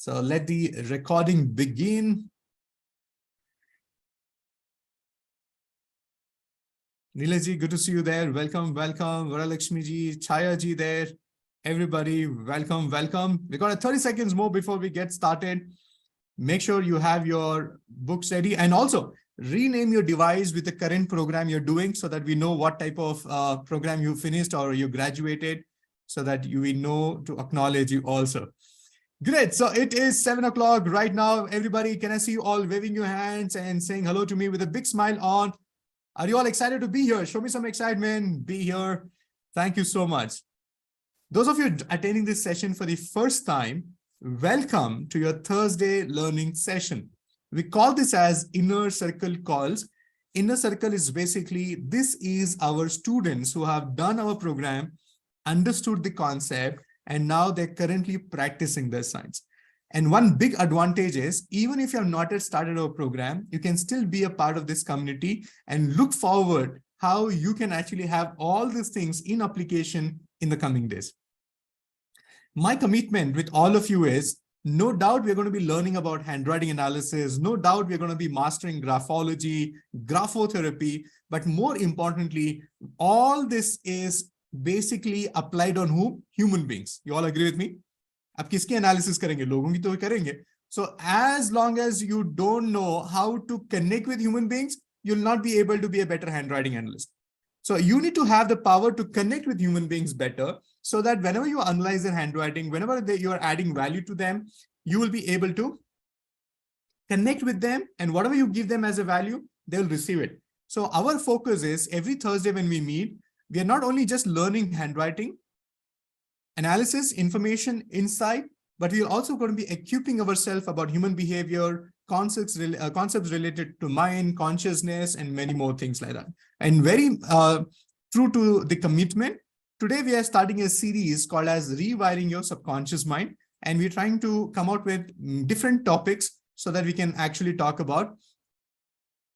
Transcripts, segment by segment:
So let the recording begin. Neela ji, good to see you there. Welcome, welcome. Varalakshmi ji, Chaya ji there. Everybody, welcome, welcome. We got 30 seconds more before we get started. Make sure you have your books ready, and also rename your device with the current program you're doing so that we know what type of program you finished or you graduated, so that we know to acknowledge you also. Great. So it is 7 o'clock right now. Everybody, can I see you all waving your hands and saying hello to me with a big smile on? Are you all excited to be here? Show me some excitement. Be here. Thank you so much. Those of you attending this session for the first time, welcome to your Thursday learning session. We call this as Inner Circle calls. Inner Circle is basically, this is our students who have done our program, understood the concept, and now they're currently practicing their science. And one big advantage is, even if you have not yet started our program, you can still be a part of this community and look forward how you can actually have all these things in application in the coming days. My commitment with all of you is, no doubt we're going to be learning about handwriting analysis. No doubt we're going to be mastering graphology, graphotherapy, but more importantly, all this is basically applied on whom? Human beings. You all agree with me? आप किसकी analysis करेंगे? लोगों की तो करेंगे. So as long as you don't know how to connect with human beings, you'll not be able to be a better handwriting analyst. So you need to have the power to connect with human beings better, so that whenever you analyze their handwriting, whenever you are adding value to them, you will be able to connect with them, and whatever you give them as a value, they'll receive it. So our focus is, every Thursday when we meet, we are not only just learning handwriting, analysis, information, insight, but we are also going to be equipping ourselves about human behavior, concepts related to mind, consciousness, and many more things like that. And very true to the commitment, today we are starting a series called as Rewiring Your Subconscious Mind. And we're trying to come out with different topics so that we can actually talk about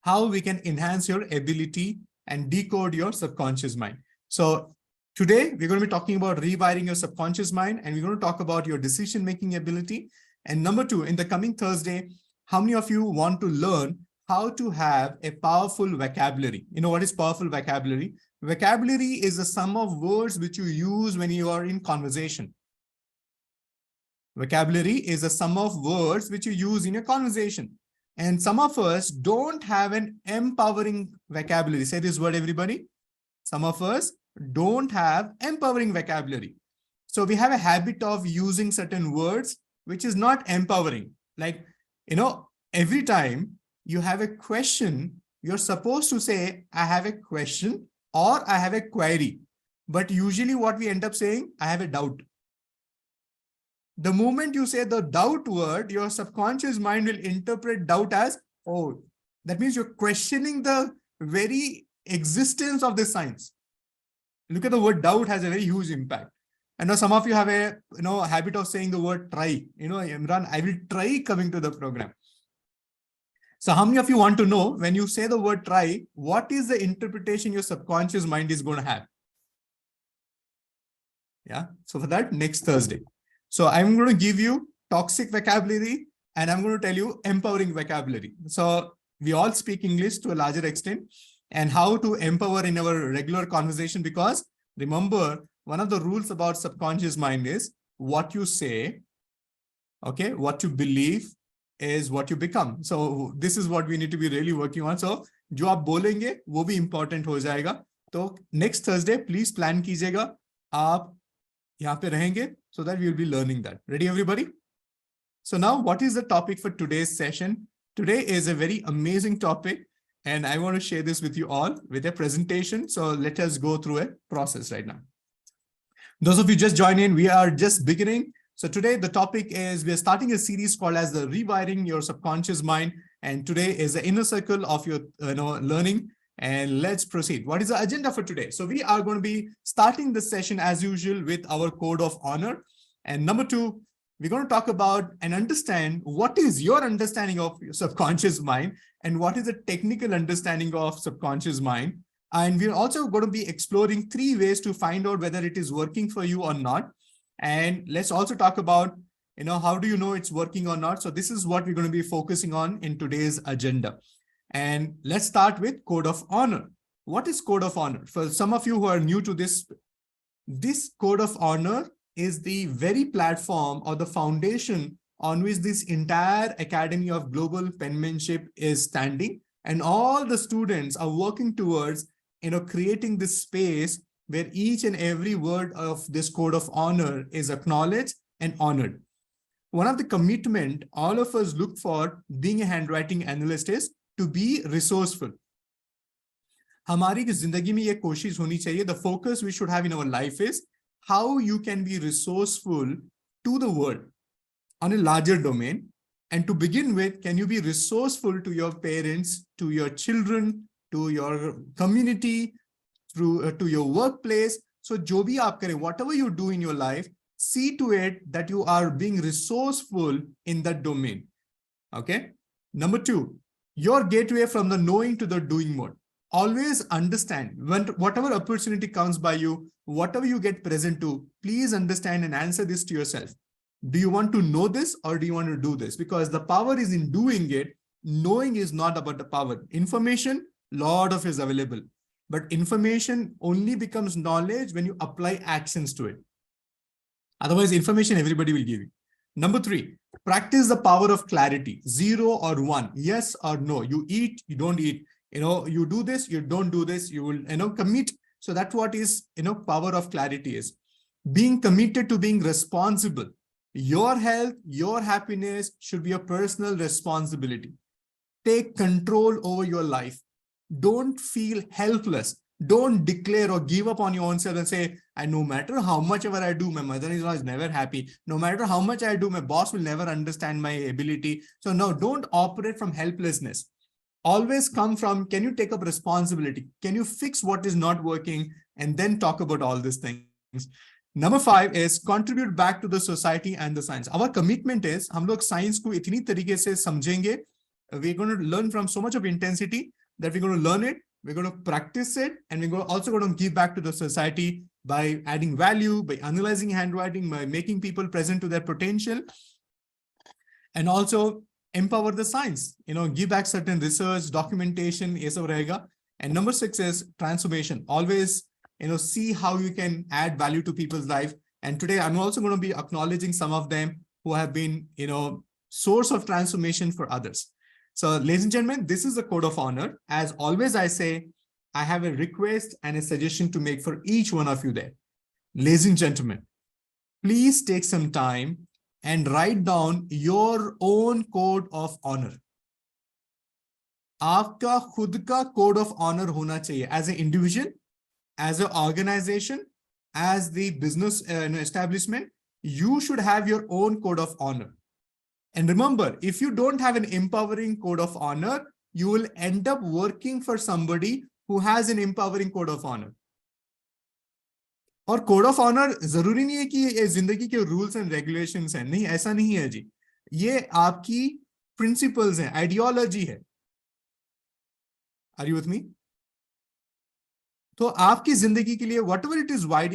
how we can enhance your ability and decode your subconscious mind. So today, we're going to be talking about rewiring your subconscious mind, and we're going to talk about your decision-making ability. And number two, in the coming Thursday, how many of you want to learn how to have a powerful vocabulary? You know what is powerful vocabulary? Vocabulary is the sum of words which you use when you are in conversation. Vocabulary is a sum of words which you use in your conversation. And some of us don't have an empowering vocabulary. Say this word, everybody. Some of us don't have empowering vocabulary. So we have a habit of using certain words which is not empowering. Like, you know, every time you have a question, you're supposed to say, I have a question or I have a query. But usually what we end up saying, I have a doubt. The moment you say the doubt word, your subconscious mind will interpret doubt as, oh, that means you're questioning the very existence of this science. Look at the word doubt has a very huge impact. And now some of you have a habit of saying the word try. Imran, I will try coming to the program. So how many of you want to know, when you say the word try, what is the interpretation your subconscious mind is going to have? Yeah. So for that, next Thursday. So I'm going to give you toxic vocabulary, and I'm going to tell you empowering vocabulary. So we all speak English to a larger extent, and how to empower in our regular conversation, because remember, one of the rules about subconscious mind is what you say, okay, what you believe is what you become. So this is what we need to be really working on. So जो आप बोलेंगे वो भी important हो जाएगा. तो next Thursday please plan कीजिएगा, आप यहाँ पे रहेंगे, so that we will be learning that. Ready, everybody? So now, what is the topic for today's session? Today is a very amazing topic, and I want to share this with you all with a presentation. So let us go through a process right now. Those of you just joined in, we are just beginning. So today the topic is, we are starting a series called as the Rewiring Your Subconscious Mind. And today is the inner circle of your learning. And let's proceed. What is the agenda for today? So we are going to be starting the session as usual with our code of honor. And number two, we're going to talk about and understand what is your understanding of your subconscious mind and what is the technical understanding of subconscious mind. And we're also going to be exploring 3 ways to find out whether it is working for you or not. And let's also talk about How do you know it's working or not? So this is what we're going to be focusing on in today's agenda. And let's start with code of honor. What is code of honor? For some of you who are new to this code of honor is the very platform or the foundation on which this entire Academy of Global Penmanship is standing. And all the students are working towards, creating this space where each and every word of this code of honor is acknowledged and honored. One of the commitment all of us look for being a handwriting analyst is to be resourceful. हमारी जिंदगी में ये कोशिश होनी चाहिए. The focus we should have in our life is how you can be resourceful to the world on a larger domain. And to begin with, can you be resourceful to your parents, to your children, to your community, to your workplace? So jo bhi aap kare, whatever you do in your life, see to it that you are being resourceful in that domain. Okay. Number 2, your gateway from the knowing to the doing mode. Always understand when whatever opportunity comes by you, whatever you get present to, please understand and answer this to yourself. Do you want to know this or do you want to do this? Because the power is in doing it. Knowing is not about the power. Information, lot of is available. But information only becomes knowledge when you apply actions to it. Otherwise, information everybody will give you. Number 3, practice the power of clarity. 0 or 1, yes or no. You eat, you don't eat. You do this, you don't do this. You will, commit. So that's what is, power of clarity is. Being committed to being responsible. Your health, your happiness should be a personal responsibility. Take control over your life. Don't feel helpless. Don't declare or give up on your own self and say, no matter how much ever I do, my mother-in-law is never happy. No matter how much I do, my boss will never understand my ability. So no, don't operate from helplessness. Always come from, can you take up responsibility? Can you fix what is not working? And then talk about all these things. Number 5 is contribute back to the society and the science. Our commitment is, हम लोग science को इतनी तरीके से समझेंगे. We're going to learn from so much of intensity that we're going to learn it. We're going to practice it. And we're also going to give back to the society by adding value, by analyzing handwriting, by making people present to their potential. And also empower the science, give back certain research, documentation, ये सब रहेगा. And number 6 is transformation. Always, see how you can add value to people's life. And today I'm also going to be acknowledging some of them who have been, source of transformation for others. So ladies and gentlemen, this is the code of honor. As always, I say, I have a request and a suggestion to make for each one of you there. Ladies and gentlemen, please take some time and write down your own code of honor. आपका खुद का code of honor होना चाहिए. As an individual, as an organization, as the business establishment, you should have your own code of honor. And remember, if you don't have an empowering code of honor, you will end up working for somebody who has an empowering code of honor. और code of honour जरूरी नहीं है कि ये जिंदगी के rules and regulations हैं. नहीं, ऐसा नहीं है जी. ये आपकी प्रिंसिपल्स हैं, आइडियोलॉजी है. Are you with me? तो आपकी जिंदगी के लिए whatever it is wide,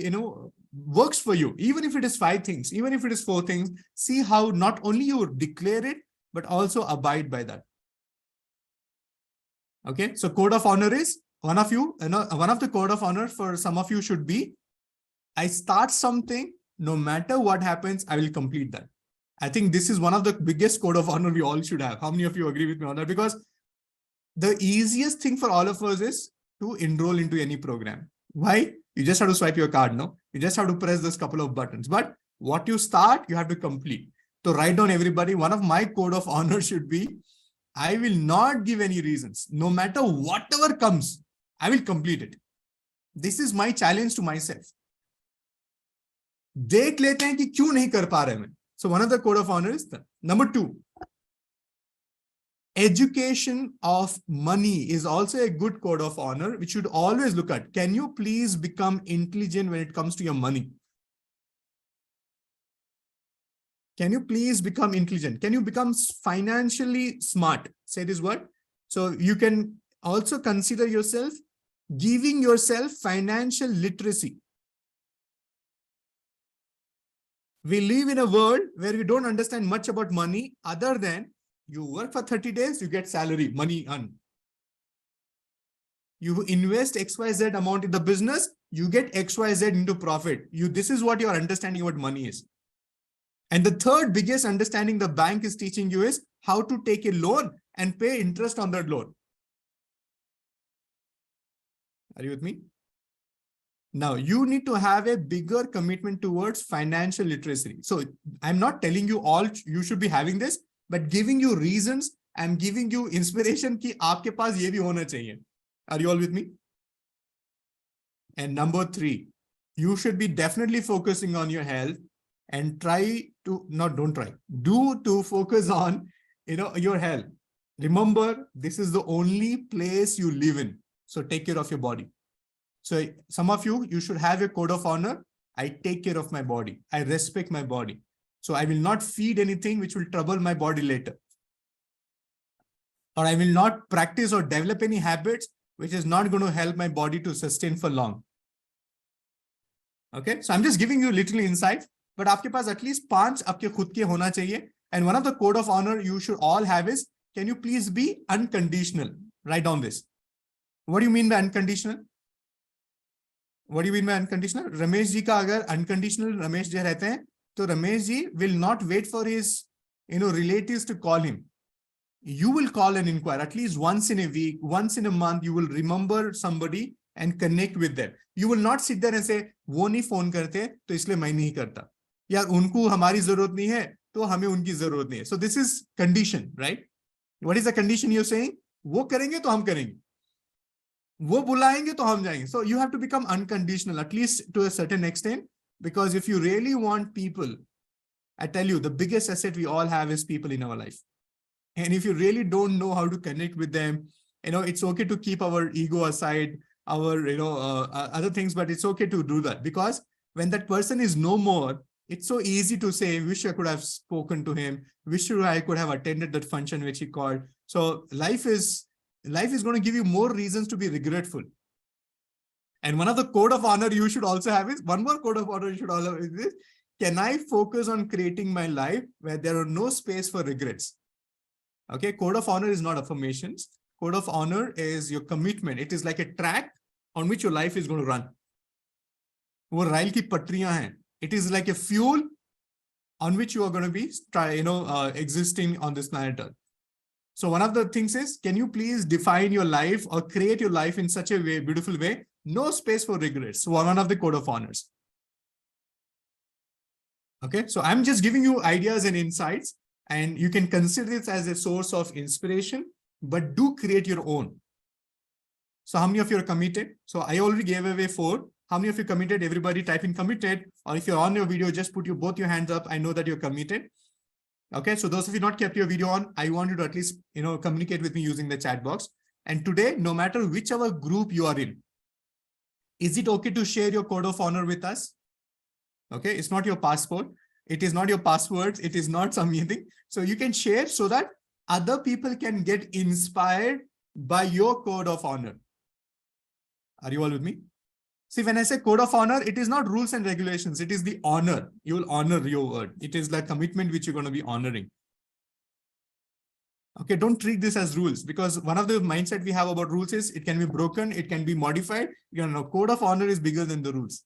works for you. Even if it is 5 things, even if it is 4 things, see how not only you declare it, but also abide by that. Okay, so code of honor is one of the code of honor for some of you should be, I start something, no matter what happens, I will complete that. I think this is one of the biggest code of honor we all should have. How many of you agree with me on that? Because the easiest thing for all of us is to enroll into any program. Why? You just have to swipe your card, no? You just have to press this couple of buttons. But what you start, you have to complete. So write down, everybody, one of my code of honor should be, I will not give any reasons. No matter whatever comes, I will complete it. This is my challenge to myself. देख लेते हैं कि क्यों नहीं कर पा रहे मैं. So one of the code of honor is that. Number 2, education of money is also a good code of honor, which should always look at. Can you please become intelligent when it comes to your money? Can you please become intelligent? Can you become financially smart? Say this word. So you can also consider yourself giving yourself financial literacy. We live in a world where we don't understand much about money other than you work for 30 days, you get salary, money earned. You invest XYZ amount in the business, you get XYZ into profit. This is what your understanding about money is. And the third biggest understanding the bank is teaching you is how to take a loan and pay interest on that loan. Are you with me? Now, you need to have a bigger commitment towards financial literacy. So I'm not telling you all you should be having this, but giving you reasons, I'm giving you inspiration कि आपके पास ये भी होना चाहिए. Are you all with me? And number 3, you should be definitely focusing on your health and do to focus on, your health. Remember, this is the only place you live in. So take care of your body. So some of you should have a code of honor. I take care of my body. I respect my body. So I will not feed anything which will trouble my body later. Or I will not practice or develop any habits which is not going to help my body to sustain for long. Okay, so I'm just giving you little insights, but आपके पास at least 5 आपके खुद के होना चाहिए. And one of the code of honor you should all have is, can you please be unconditional? Write down this. What do you mean by unconditional? What do you mean by unconditional? Ramesh ji का अगर unconditional Ramesh ji रहते हैं, तो Ramesh ji will not wait for his, relatives to call him. You will call and inquire at least once in a week, once in a month. You will remember somebody and connect with them. You will not sit there and say, वो नहीं phone करते, तो इसलिए मैं नहीं करता. यार उनको हमारी जरूरत नहीं है, तो हमें उनकी जरूरत नहीं है. So this is condition, right? What is the condition you're saying? वो करेंगे तो हम करेंगे. वो बुलाएंगे तो हम जाएंगे. So you have to become unconditional, at least to a certain extent, because if you really want people, I tell you, the biggest asset we all have is people in our life. And if you really don't know how to connect with them, it's okay to keep our ego aside, our, other things, but it's okay to do that, because when that person is no more, it's so easy to say, wish I could have spoken to him, wish I could have attended that function which he called. So life is going to give you more reasons to be regretful. And one of the code of honor you should also have is, one more code of honor you should also have is this: can I focus on creating my life where there are no space for regrets? Okay, code of honor is not affirmations. Code of honor is your commitment. It is like a track on which your life is going to run. वो rail की पटरियां हैं. It is like a fuel on which you are going to be, existing on this planet Earth. So one of the things is, can you please define your life or create your life in such a way, beautiful way, no space for regrets. So one of the code of honors. Okay, so I'm just giving you ideas and insights, and you can consider it as a source of inspiration, but do create your own. So how many of you are committed? So I already gave away 4. How many of you committed? Everybody type in committed, or if you're on your video, just put both your hands up. I know that you're committed. Okay, so those of you not kept your video on, I want you to at least, communicate with me using the chat box. And today, no matter whichever group you are in, is it okay to share your code of honor with us? Okay, it's not your passport. It is not your passwords. It is not something. So you can share so that other people can get inspired by your code of honor. Are you all with me? See, when I say code of honor, it is not rules and regulations. It is the honor. You will honor your word. It is the commitment which you're going to be honoring. Okay, don't treat this as rules, because one of the mindset we have about rules is it can be broken, it can be modified. Code of honor is bigger than the rules.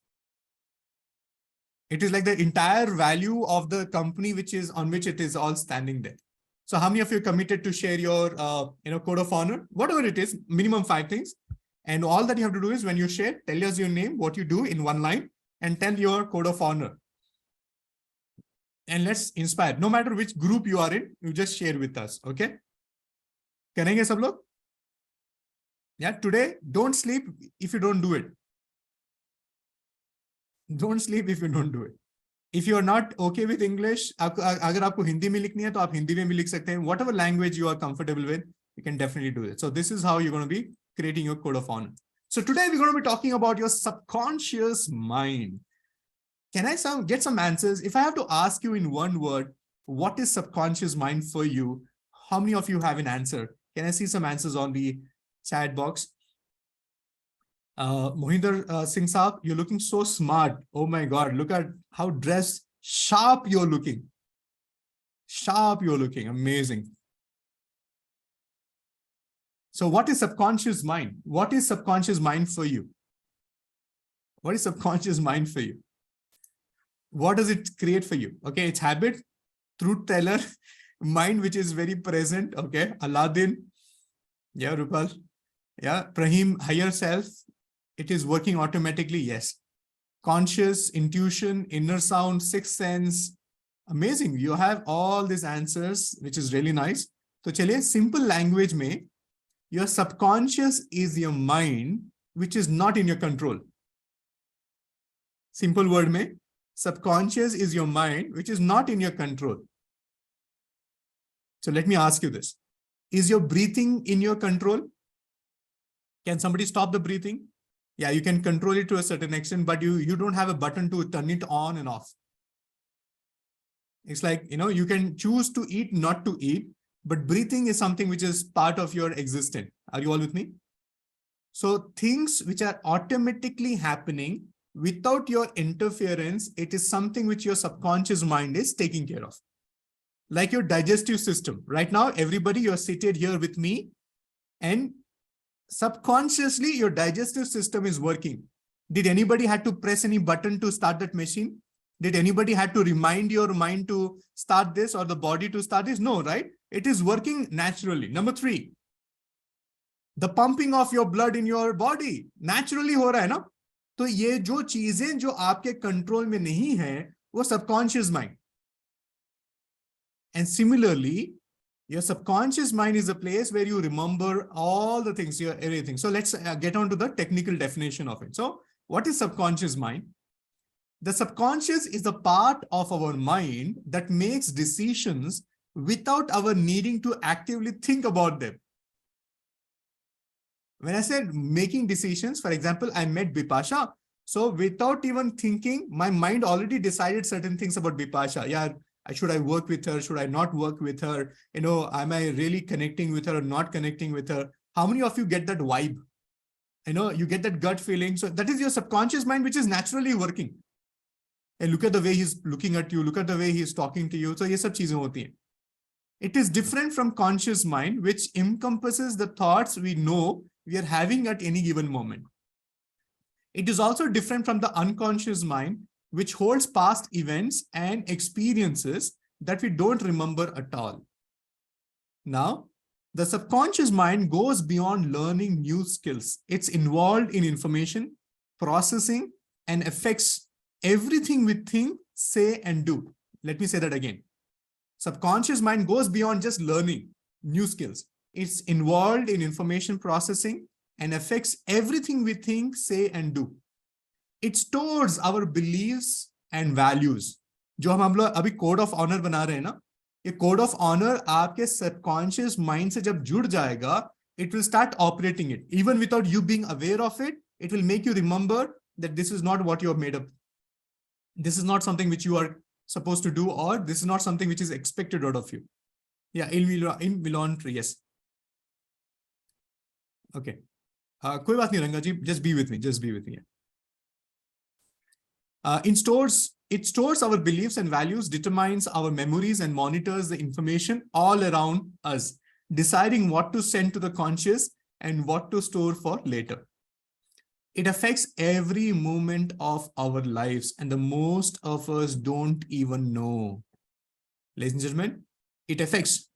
It is like the entire value of the company on which it is all standing there. So how many of you committed to share your code of honor? Whatever it is, minimum 5 things. And all that you have to do is, when you share, tell us your name, what you do in 1 line, and tell your code of honor. And let's inspire. No matter which group you are in, you just share with us. Okay? करेंगे सब लोग? Yeah, today, don't sleep if you don't do it. Don't sleep if you don't do it. If you are not okay with English, अगर आपको हिंदी में लिखनी है, तो आप हिंदी में भी लिख सकते हैं. Whatever language you are comfortable with, you can definitely do it. So this is how you're going to be creating your code of honor. So today we're going to be talking about your subconscious mind. Can I get some answers? If I have to ask you in one word, what is subconscious mind for you? How many of you have an answer? Can I see some answers on the chat box? Mohinder Singh Saab, you're looking so smart. Oh my God, look at how dressed Sharp you're looking. Sharp you're looking. Amazing. So what is subconscious mind? What is subconscious mind for you? What is subconscious mind for you? What does it create for you? Okay, it's habit, truth teller, mind which is very present. Okay, Aladdin. Yeah, Rupal. Yeah, Prahim, higher self. It is working automatically. Yes. Conscious, intuition, inner sound, sixth sense. Amazing. You have all these answers, which is really nice. So, chaliye, simple language mein, your subconscious is your mind, which is not in your control. Simple word mein, subconscious is your mind, which is not in your control. So let me ask you this. Is your breathing in your control? Can somebody stop the breathing? Yeah, you can control it to a certain extent, but you don't have a button to turn it on and off. It's like, you can choose to eat, not to eat, but breathing is something which is part of your existence. Are you all with me? So things which are automatically happening without your interference, it is something which your subconscious mind is taking care of. Like your digestive system. Right now, everybody, you're seated here with me, and subconsciously your digestive system is working. Did anybody had to press any button to start that machine? Did anybody had to remind your mind to start this or the body to start this? No, right? It is working naturally. Number 3, the pumping of your blood in your body naturally हो रहा है ना? तो ये जो चीजें जो आपके कंट्रोल में नहीं है, वो subconscious mind. And similarly, your subconscious mind is a place where you remember all the things, everything. So let's get on to the technical definition of it. So what is subconscious mind? The subconscious is the part of our mind that makes decisions without our needing to actively think about them. When I said making decisions, for example, I met Bipasha. So without even thinking, my mind already decided certain things about Bipasha. Yeah, should I work with her? Should I not work with her? Am I really connecting with her or not connecting with her? How many of you get that vibe? You get that gut feeling. So that is your subconscious mind, which is naturally working. And look at the way he's looking at you. Look at the way he's talking to you. So ये सब चीजें होती हैं. It is different from conscious mind, which encompasses the thoughts we know we are having at any given moment. It is also different from the unconscious mind, which holds past events and experiences that we don't remember at all. Now, the subconscious mind goes beyond learning new skills. It's involved in information, processing, and affects everything we think, say, and do. Let me say that again. Subconscious mind goes beyond just learning new skills. It's involved in information processing and affects everything we think, say, and do. It stores our beliefs and values. जो हम लोग अभी code of honor बना रहे हैं ना, ये code of honor आपके subconscious mind से जब जुड़ जाएगा, it will start operating it. Even without you being aware of it, it will make you remember that this is not what you have made up. This is not something which you are supposed to do, or this is not something which is expected out of you. Yeah, involuntary, yes. Okay. कोई बात नहीं रंगा जी, just be with me, just be with me. It stores our beliefs and values, determines our memories, and monitors the information all around us, deciding what to send to the conscious and what to store for later. It affects every moment of our lives, and the most of us don't even know. Ladies and gentlemen, it affects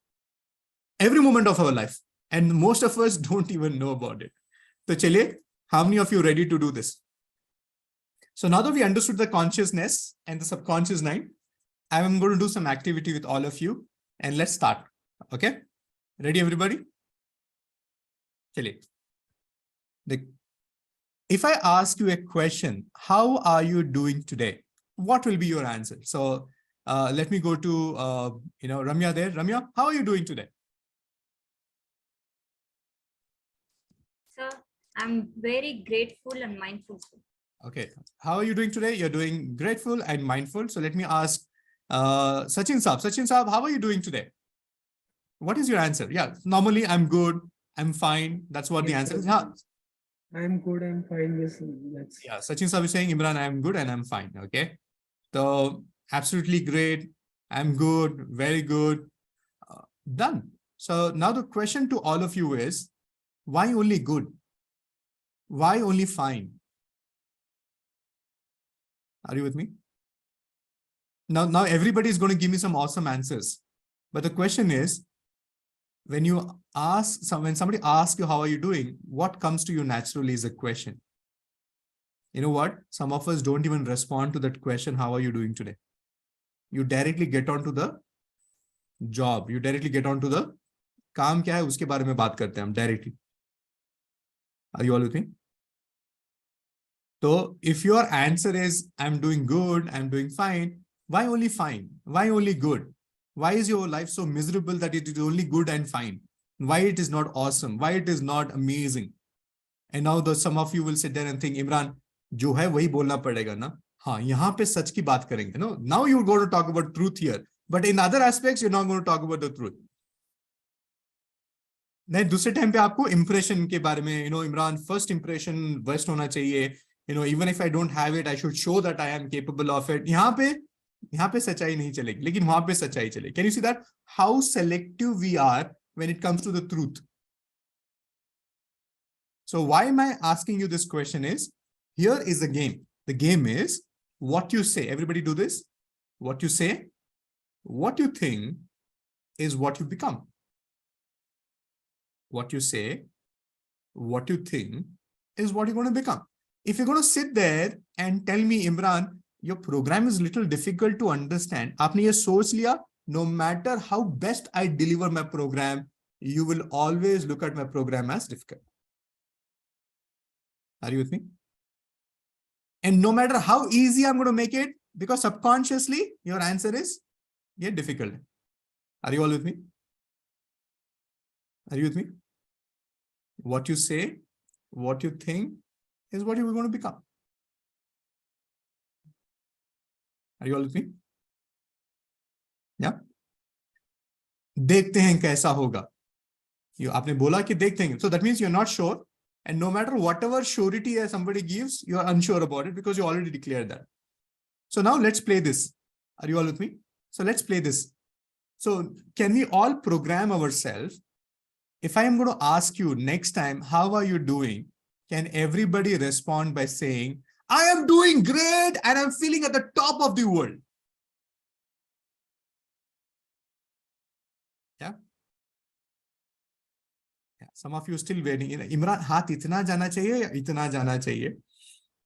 every moment of our life, and most of us don't even know about it. So, chaliye, how many of you are ready to do this? So now that we understood the consciousness and the subconscious mind, I'm going to do some activity with all of you, and let's start. Okay? Ready, everybody? Chaliye. If I ask you a question, how are you doing today? What will be your answer? So let me go to Ramya there. Ramya, how are you doing today? Sir, I'm very grateful and mindful. Okay. How are you doing today? You're doing grateful and mindful. So let me ask Sachin Saab. Sachin Saab, how are you doing today? What is your answer? Yeah, normally I'm good. I'm fine. That's what the answer is. I'm good, I'm fine. Yes, yeah, Sachin Saab is saying, Imran, I'm good and I'm fine. Okay. So absolutely great, I'm good, very good. Done. So now the question to all of you is, why only good? Why only fine? Are you with me? Now everybody is going to give me some awesome answers. But the question is, when somebody asks you, how are you doing? What comes to you naturally is a question. You know what? Some of us don't even respond to that question. How are you doing today? You directly get onto the job. You directly get onto the काम क्या है उसके बारे में बात करते हैं हम directly. Are you all with me? So if your answer is, I'm doing good, I'm doing fine, why only fine? Why only good? Why is your life so miserable that it is only good and fine? Why it is not awesome? Why it is not amazing? And now some of you will sit there and think, Imran, जो है वही बोलना पड़ेगा ना. हाँ, यहाँ पे सच की बात करेंगे. No, now you're going to talk about truth here. But in other aspects, you're not going to talk about the truth. नहीं, दूसरे टाइम पे आपको इंप्रेशन के बारे में, इमरान, फर्स्ट इंप्रेशन बेस्ट होना चाहिए. Even if I don't have it, I should show that I am capable of it. यहाँ पे सच्चाई नहीं चलेगी, लेकिन वहां पे सच्चाई चलेगी. Can you see that? How selective we are when it comes to the truth. So why am I asking you this question is, here is the game. The game is what you say. Everybody do this. What you say, what you think is what you become. What you say, what you think is what you're going to become. If you're going to sit there and tell me, Imran, your program is a little difficult to understand. आपने ये सोच लिया, no matter how best I deliver my program, you will always look at my program as difficult. Are you with me? And no matter how easy I'm going to make it, because subconsciously your answer is, yeah, difficult. Are you all with me? Are you with me? What you say, what you think is what you're going to become. Are you all with me? Yeah. देखते हैं कैसा होगा. आपने बोला कि देखते हैं. So that means you're not sure. And no matter whatever surety somebody gives, you're unsure about it because you already declared that. So now let's play this. Are you all with me? So let's play this. So can we all program ourselves? If I am going to ask you next time, how are you doing? Can everybody respond by saying, I am doing great and I'm feeling at the top of the world? Yeah. Yeah. Some of you still waiting. Imran, हाथ इतना जाना चाहिए या इतना जाना चाहिए?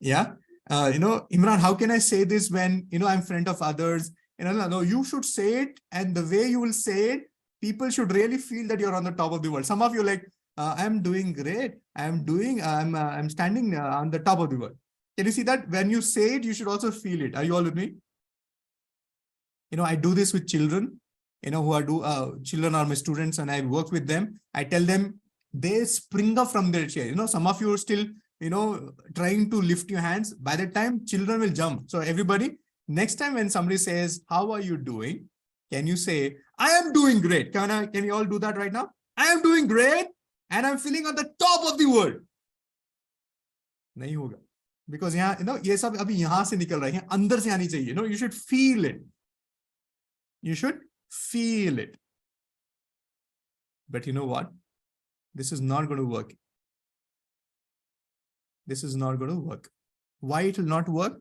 Yeah. Imran, how can I say this when, I'm in front of others? No, you should say it. And the way you will say it, people should really feel that you're on the top of the world. Some of you like, I'm doing great. I'm standing on the top of the world. Can you see that? When you say it, you should also feel it. Are you all with me? I do this with children, children are my students and I work with them. I tell them, they spring up from their chair. Some of you are still, trying to lift your hands. By the time children will jump. So everybody, next time when somebody says, how are you doing? Can you say, I am doing great? Can you all do that right now? I am doing great and I'm feeling on the top of the world. नहीं होगा. Because ये सब अभी यहाँ से निकल रहा है, अंदर से आनी चाहिए. You should feel it. You should feel it. But you know what? This is not going to work. This is not going to work. Why it will not work?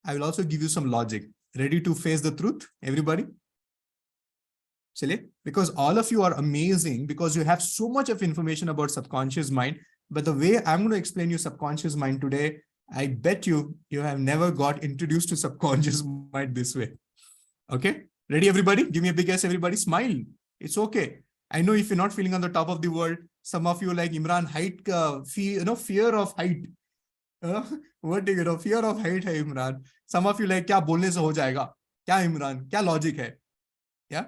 I will also give you some logic. Ready to face the truth, everybody? Because all of you are amazing because you have so much of information about subconscious mind. But the way I'm going to explain you subconscious mind today, I bet you have never got introduced to subconscious mind this way. Okay? Ready, everybody? Give me a big yes, everybody. Smile. It's okay. I know if you're not feeling on the top of the world, some of you like Imran, height, fear of height. What do you know? Fear of height hai Imran. Some of you like, क्या बोलने से हो जाएगा? क्या Imran? क्या logic है? Yeah.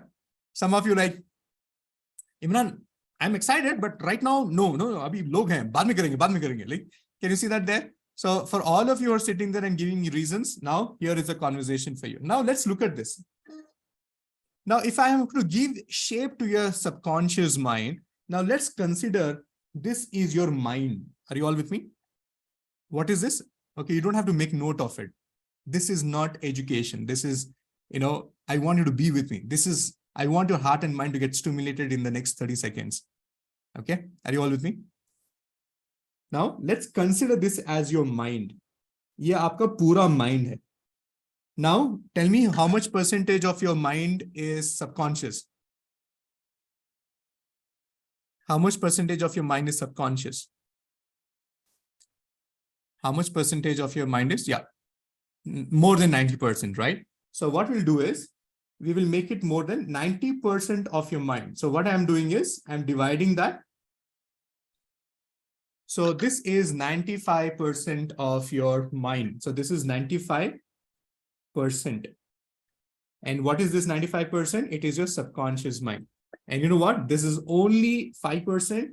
Some of you like, Imran, I'm excited, but right now, no, अभी लोग हैं, बाद में करेंगे. Like, can you see that there? So for all of you who are sitting there and giving me reasons, now here is a conversation for you. Now let's look at this. Now, if I am to give shape to your subconscious mind, now let's consider this is your mind. Are you all with me? What is this? Okay, you don't have to make note of it. This is not education. This is I want you to be with me. I want your heart and mind to get stimulated in the next 30 seconds. Okay. Are you all with me? Now let's consider this as your mind. ये आपका पूरा mind है. Now tell me how much percentage of your mind is subconscious? How much percentage of your mind is subconscious? How much percentage of your mind is? Yeah, more than 90%, right? So what we'll do is we will make it more than 90% of your mind. So what I'm doing is I'm dividing that. So this is 95% of your mind. So this is 95%. And what is this 95%? It is your subconscious mind. And you know what? This is only 5%.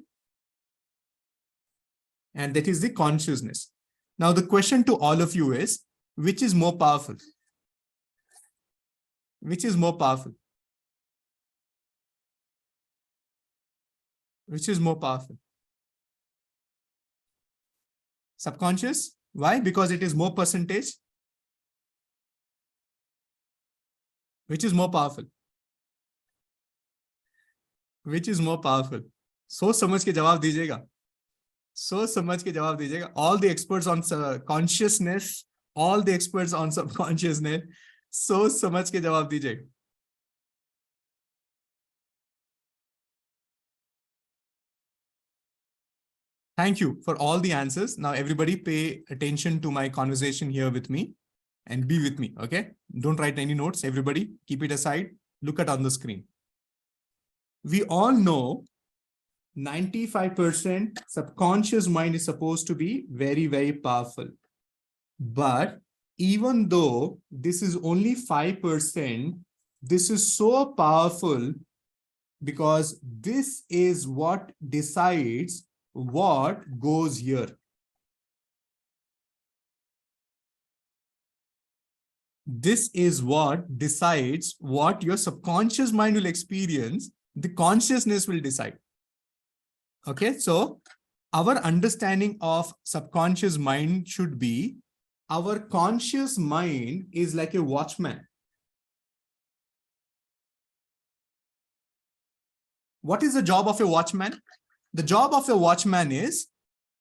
And that is the consciousness. Now, the question to all of you is, which is more powerful? Which is more powerful? Which is more powerful? Subconscious? Why? Because it is more percentage. Which is more powerful? Which is more powerful? सोच समझ के जवाब दीजिएगा. सोच समझ के जवाब दीजिएगा. All the experts on consciousness, all the experts on subconsciousness, सोच समझ के जवाब दीजिए. Thank you for all the answers. Now everybody pay attention to my conversation here with me and be with me, okay? Don't write any notes. Everybody keep it aside. Look at on the screen. We all know 95% subconscious mind is supposed to be very, very powerful. But even though this is only 5%, this is so powerful because this is what decides what goes here. This is what decides what your subconscious mind will experience. The consciousness will decide. Okay, so our understanding of subconscious mind should be our conscious mind is like a watchman. What is the job of a watchman? The job of a watchman is,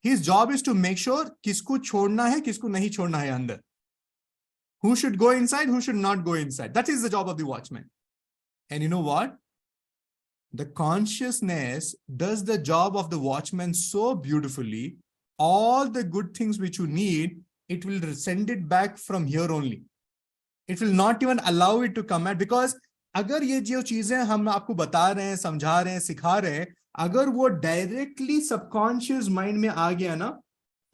his job is to make sure किसको छोड़ना है, किसको नहीं छोड़ना है अंदर. Who should go inside, who should not go inside. That is the job of the watchman. And you know what? The consciousness does the job of the watchman so beautifully. All the good things which you need, it will send it back from here only. It will not even allow it to come out, because अगर ये जो चीजें हम आपको बता रहे हैं, समझा रहे हैं, सिखा रहे हैं, अगर वो डायरेक्टली सबकॉन्शियस माइंड में आ गया ना,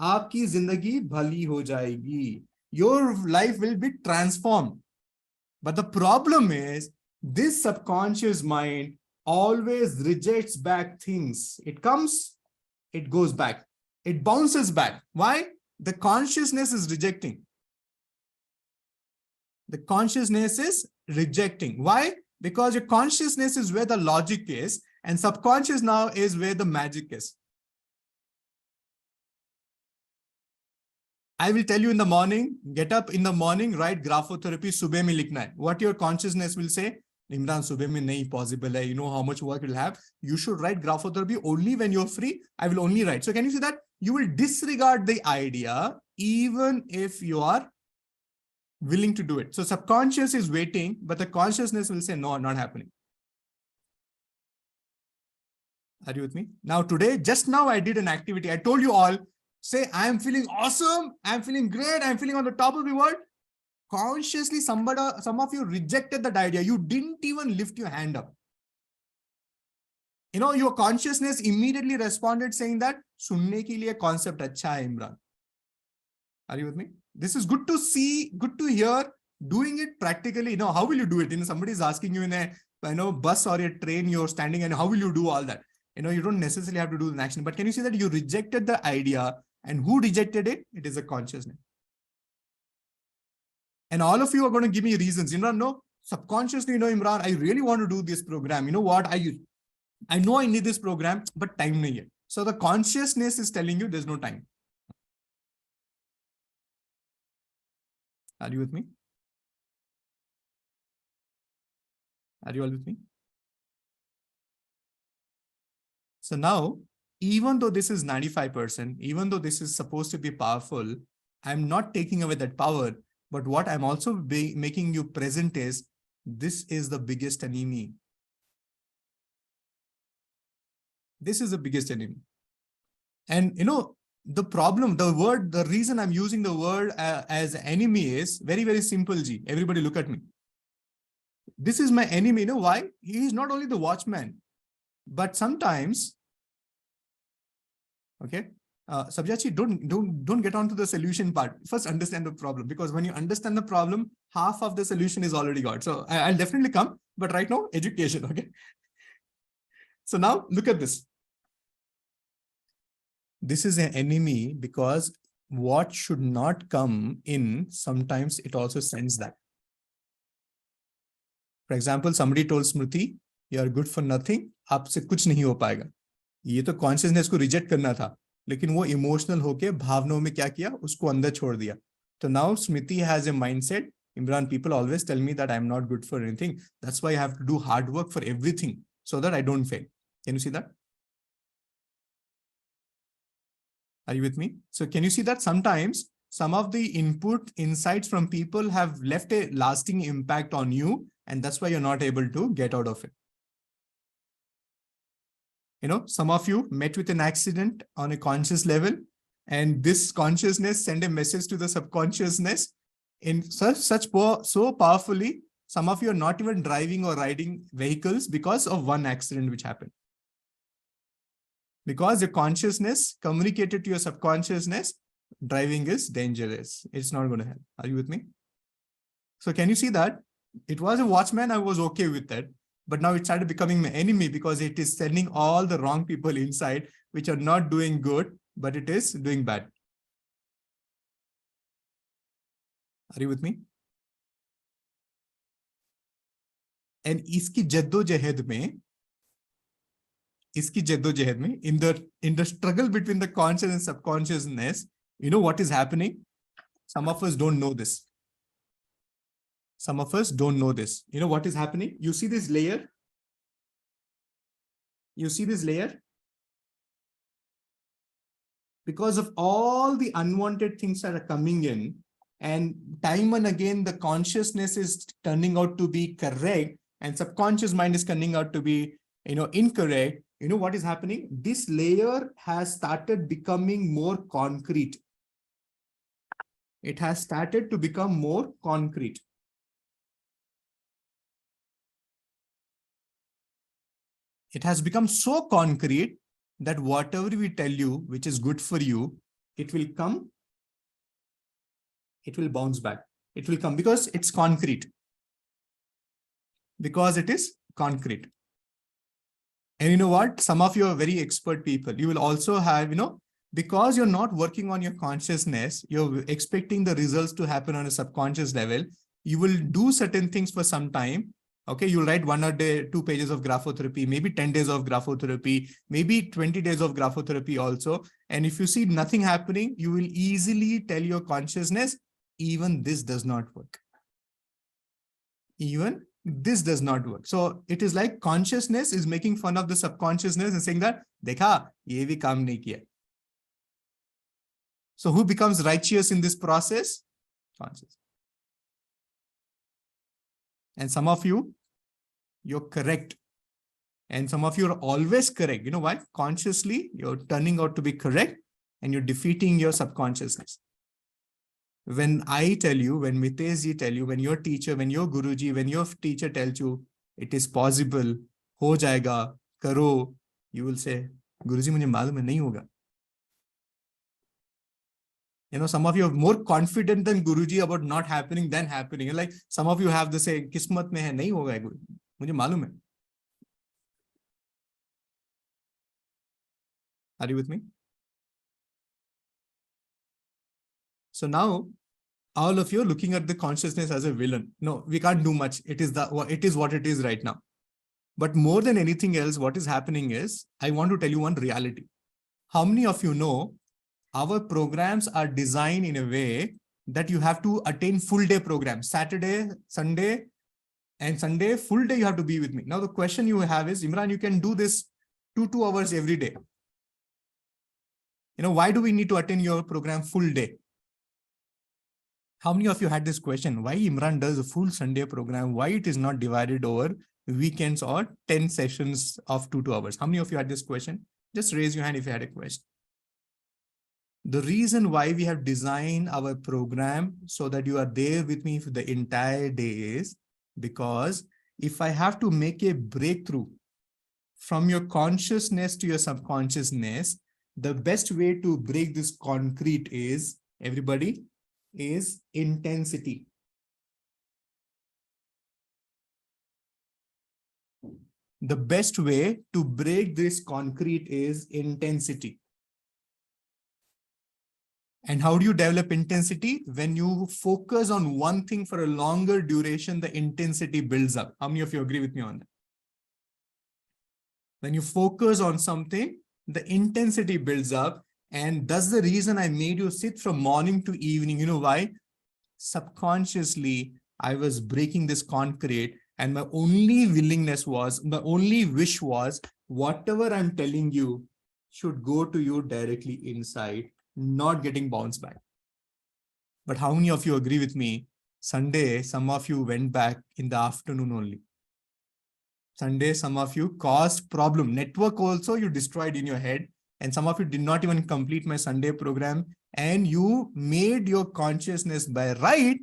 आपकी जिंदगी भली हो जाएगी. Your life will be transformed. But the problem is, this subconscious mind always rejects back things. It comes, it goes back, it bounces back. Why? The consciousness is rejecting. The consciousness is rejecting. Why? Because your consciousness is where the logic is, and subconscious now is where the magic is. I will tell you in the morning, get up in the morning, write graphotherapy, subah mein likhna hai. What your consciousness will say? Imran, subah mein nahi possible hai. You know how much work you'll have. You should write graphotherapy only when you're free. I will only write. So can you see that? You will disregard the idea even if you are willing to do it. So subconscious is waiting, but the consciousness will say, no, not happening. Are you with me? Now today, just now I did an activity. I told you all, say, I am feeling awesome. I'm feeling great. I'm feeling on the top of the world. Consciously, some of you rejected that idea. You didn't even lift your hand up. You know, your consciousness immediately responded saying that, sunne ke liye concept acha hai, Imran. Are you with me? This is good to see, good to hear. Doing it practically, how will you do it? Somebody is asking you in a bus or a train, you're standing, and how will you do all that? You don't necessarily have to do an action, but can you see that you rejected the idea, and who rejected it? It is a consciousness. And all of you are going to give me reasons. No, subconsciously, Imran, I really want to do this program. You know what? I know I need this program, but time nahi hai. So the consciousness is telling you there's no time. Are you with me? Are you all with me? So now, even though this is 95%, even though this is supposed to be powerful, I'm not taking away that power. But what I'm also making you present is, this is the biggest enemy. This is the biggest enemy. And the problem, the reason I'm using the word as enemy is very, very simple, G. Everybody look at me. This is my enemy. You know why? He is not only the watchman, but sometimes, okay, Sabjachi, don't get onto the solution part. First, understand the problem, because when you understand the problem, half of the solution is already got. So I'll definitely come, but right now, education, okay? So now look at this. This is an enemy because what should not come in, sometimes it also sends that. For example, somebody told Smriti, you are good for nothing, आपसे कुछ नहीं हो पाएगा. ये तो consciousness को reject करना था, लेकिन वो इमोशनल होके भावनाओं में क्या किया, उसको अंदर छोड़ दिया. तो now Smriti has a mindset, Imran, people always tell me that I'm not good for anything. That's why I have to do hard work for everything so that I don't fail. Can you see that? Are you with me? So can you see that sometimes some of the input insights from people have left a lasting impact on you, and that's why you're not able to get out of it. Some of you met with an accident on a conscious level, and this consciousness sent a message to the subconsciousness in so powerfully. Some of you are not even driving or riding vehicles because of one accident which happened. Because your consciousness communicated to your subconsciousness, driving is dangerous. It's not going to help. Are you with me? So can you see that? It was a watchman, I was okay with that. But now it started becoming my enemy because it is sending all the wrong people inside, which are not doing good, but it is doing bad. Are you with me? And iski jaddo-jahad mein, in the struggle between the conscious and subconsciousness, you know what is happening? Some of us don't know this. Some of us don't know this. You know what is happening? You see this layer? You see this layer? Because of all the unwanted things that are coming in, and time and again, the consciousness is turning out to be correct, and subconscious mind is turning out to be, incorrect. You know what is happening? This layer has started becoming more concrete. It has started to become more concrete. It has become so concrete that whatever we tell you, which is good for you, it will come. It will bounce back. It will come because it's concrete. Because it is concrete. And you know what? Some of you are very expert people. You will also have, because you're not working on your consciousness, you're expecting the results to happen on a subconscious level. You will do certain things for some time. Okay, you'll write 1 a day, 2 pages of graphotherapy, maybe 10 days of graphotherapy, maybe 20 days of graphotherapy also. And if you see nothing happening, you will easily tell your consciousness, even this does not work. Even this does not work. So it is like consciousness is making fun of the subconsciousness and saying that, Dekha, ye bhi kaam nahi kiya. So who becomes righteous in this process? Conscious. And some of you, you're correct. And some of you are always correct. You know why? Consciously, you're turning out to be correct and you're defeating your subconsciousness. When I tell you, when Miteshji tell you, when your teacher, when your Guruji, when your teacher tells you, it is possible, ho jayega, karo, you will say, Guruji, mujhe malum hai, nahi hoga. Some of you are more confident than Guruji about not happening than happening. Like some of you have the say, kismat mein hai, nahi hoga, mujhe malum hai. Are you with me? So now, all of you are looking at the consciousness as a villain. No, we can't do much. It is what it is right now. But more than anything else, what is happening is, I want to tell you one reality. How many of you know our programs are designed in a way that you have to attain full day programs, Saturday, Sunday, And Sunday, full day, you have to be with me. Now, the question you have is, Imran, you can do this 2 hours every day. Why do we need to attend your program full day? How many of you had this question? Why Imran does a full Sunday program? Why it is not divided over weekends or 10 sessions of 2 hours? How many of you had this question? Just raise your hand if you had a question. The reason why we have designed our program so that you are there with me for the entire day is because if I have to make a breakthrough from your consciousness to your subconsciousness, the best way to break this concrete is, everybody, is intensity. The best way to break this concrete is intensity. And how do you develop intensity? When you focus on one thing for a longer duration, the intensity builds up. How many of you agree with me on that? When you focus on something, the intensity builds up. And that's the reason I made you sit from morning to evening. You know why? Subconsciously, I was breaking this concrete, and my only willingness was, my only wish was, whatever I'm telling you should go to you directly inside, not getting bounced back. But how many of you agree with me? Sunday, some of you went back in the afternoon only. Sunday, some of you caused problem. Network also you destroyed in your head. And some of you did not even complete my Sunday program. And you made your consciousness by right,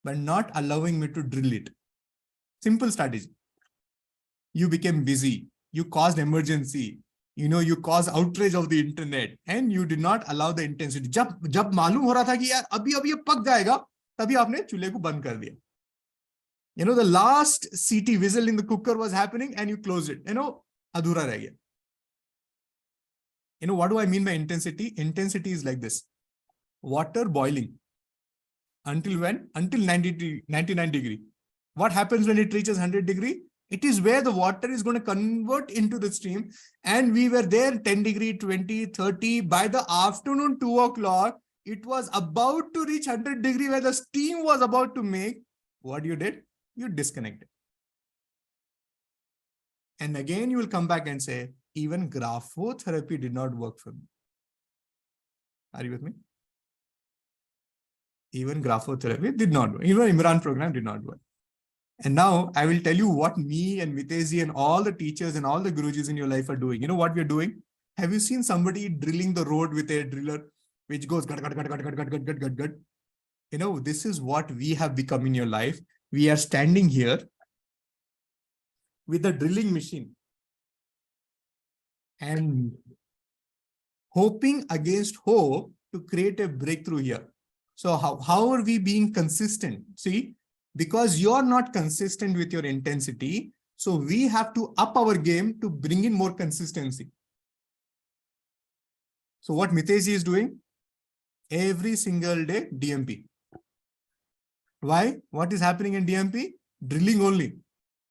but not allowing me to drill it. Simple strategy. You became busy. You caused emergency. You caused outrage of the internet, and you did not allow the intensity. जब मालूम हो रहा था कि यार अभी ये पक जाएगा, तभी आपने चूल्हे को बंद कर दिया. The last CT whistle in the cooker was happening, and you closed it. अधूरा रह गया. What do I mean by intensity? Intensity is like this. Water boiling. Until when? Until 99 degree. What happens when it reaches 100 degree? It is where the water is going to convert into the steam. And we were there 10 degree, 20, 30. By the afternoon, 2 o'clock, it was about to reach 100 degree where the steam was about to make. What you did? You disconnected. And again, you will come back and say, even graphotherapy did not work for me. Are you with me? Even graphotherapy did not work. Even Imran program did not work. And now I will tell you what me and Mitezi and all the teachers and all the Gurujis in your life are doing. You know what we're doing? Have you seen somebody drilling the road with a driller, which goes gut, gut, gut, gut, gut, gut, gut, gut, gut, gut? This is what we have become in your life. We are standing here with a drilling machine and hoping against hope to create a breakthrough here. So how are we being consistent? See, because you're not consistent with your intensity, so we have to up our game to bring in more consistency. So what Mitezi is doing? Every single day, DMP. Why? What is happening in DMP? Drilling only.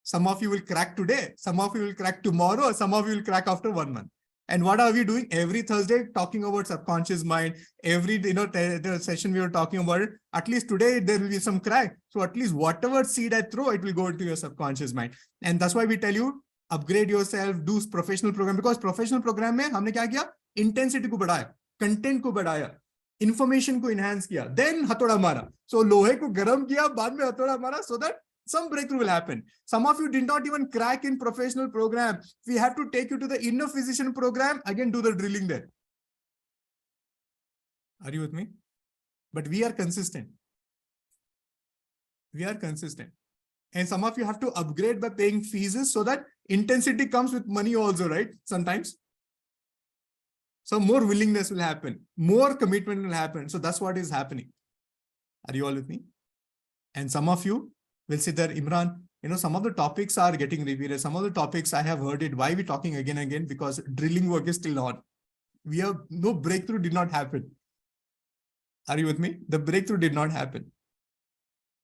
Some of you will crack today. Some of you will crack tomorrow. Some of you will crack after 1 month. And what are we doing? Every Thursday, talking about subconscious mind. Every the session we were talking about it. At least today, there will be some crack. So at least whatever seed I throw, it will go into your subconscious mind. And that's why we tell you, upgrade yourself, do professional program. Because professional program mein, humne kya kiya? Intensity ko badhaya, content ko badhaya, information ko enhance kiya. Then hathoda mara. So lohe ko garam kiya, baad mein hathoda mara, so that some breakthrough will happen. Some of you did not even crack in professional program. We have to take you to the inner physician program. Again, do the drilling there. Are you with me? But we are consistent. We are consistent. And some of you have to upgrade by paying fees so that intensity comes with money also, right? Sometimes. So more willingness will happen. More commitment will happen. So that's what is happening. Are you all with me? And some of you will say that, Imran, some of the topics are getting repeated. Some of the topics I have heard it. Why are we talking again and again? Because drilling work is still on. No breakthrough did not happen. Are you with me? The breakthrough did not happen.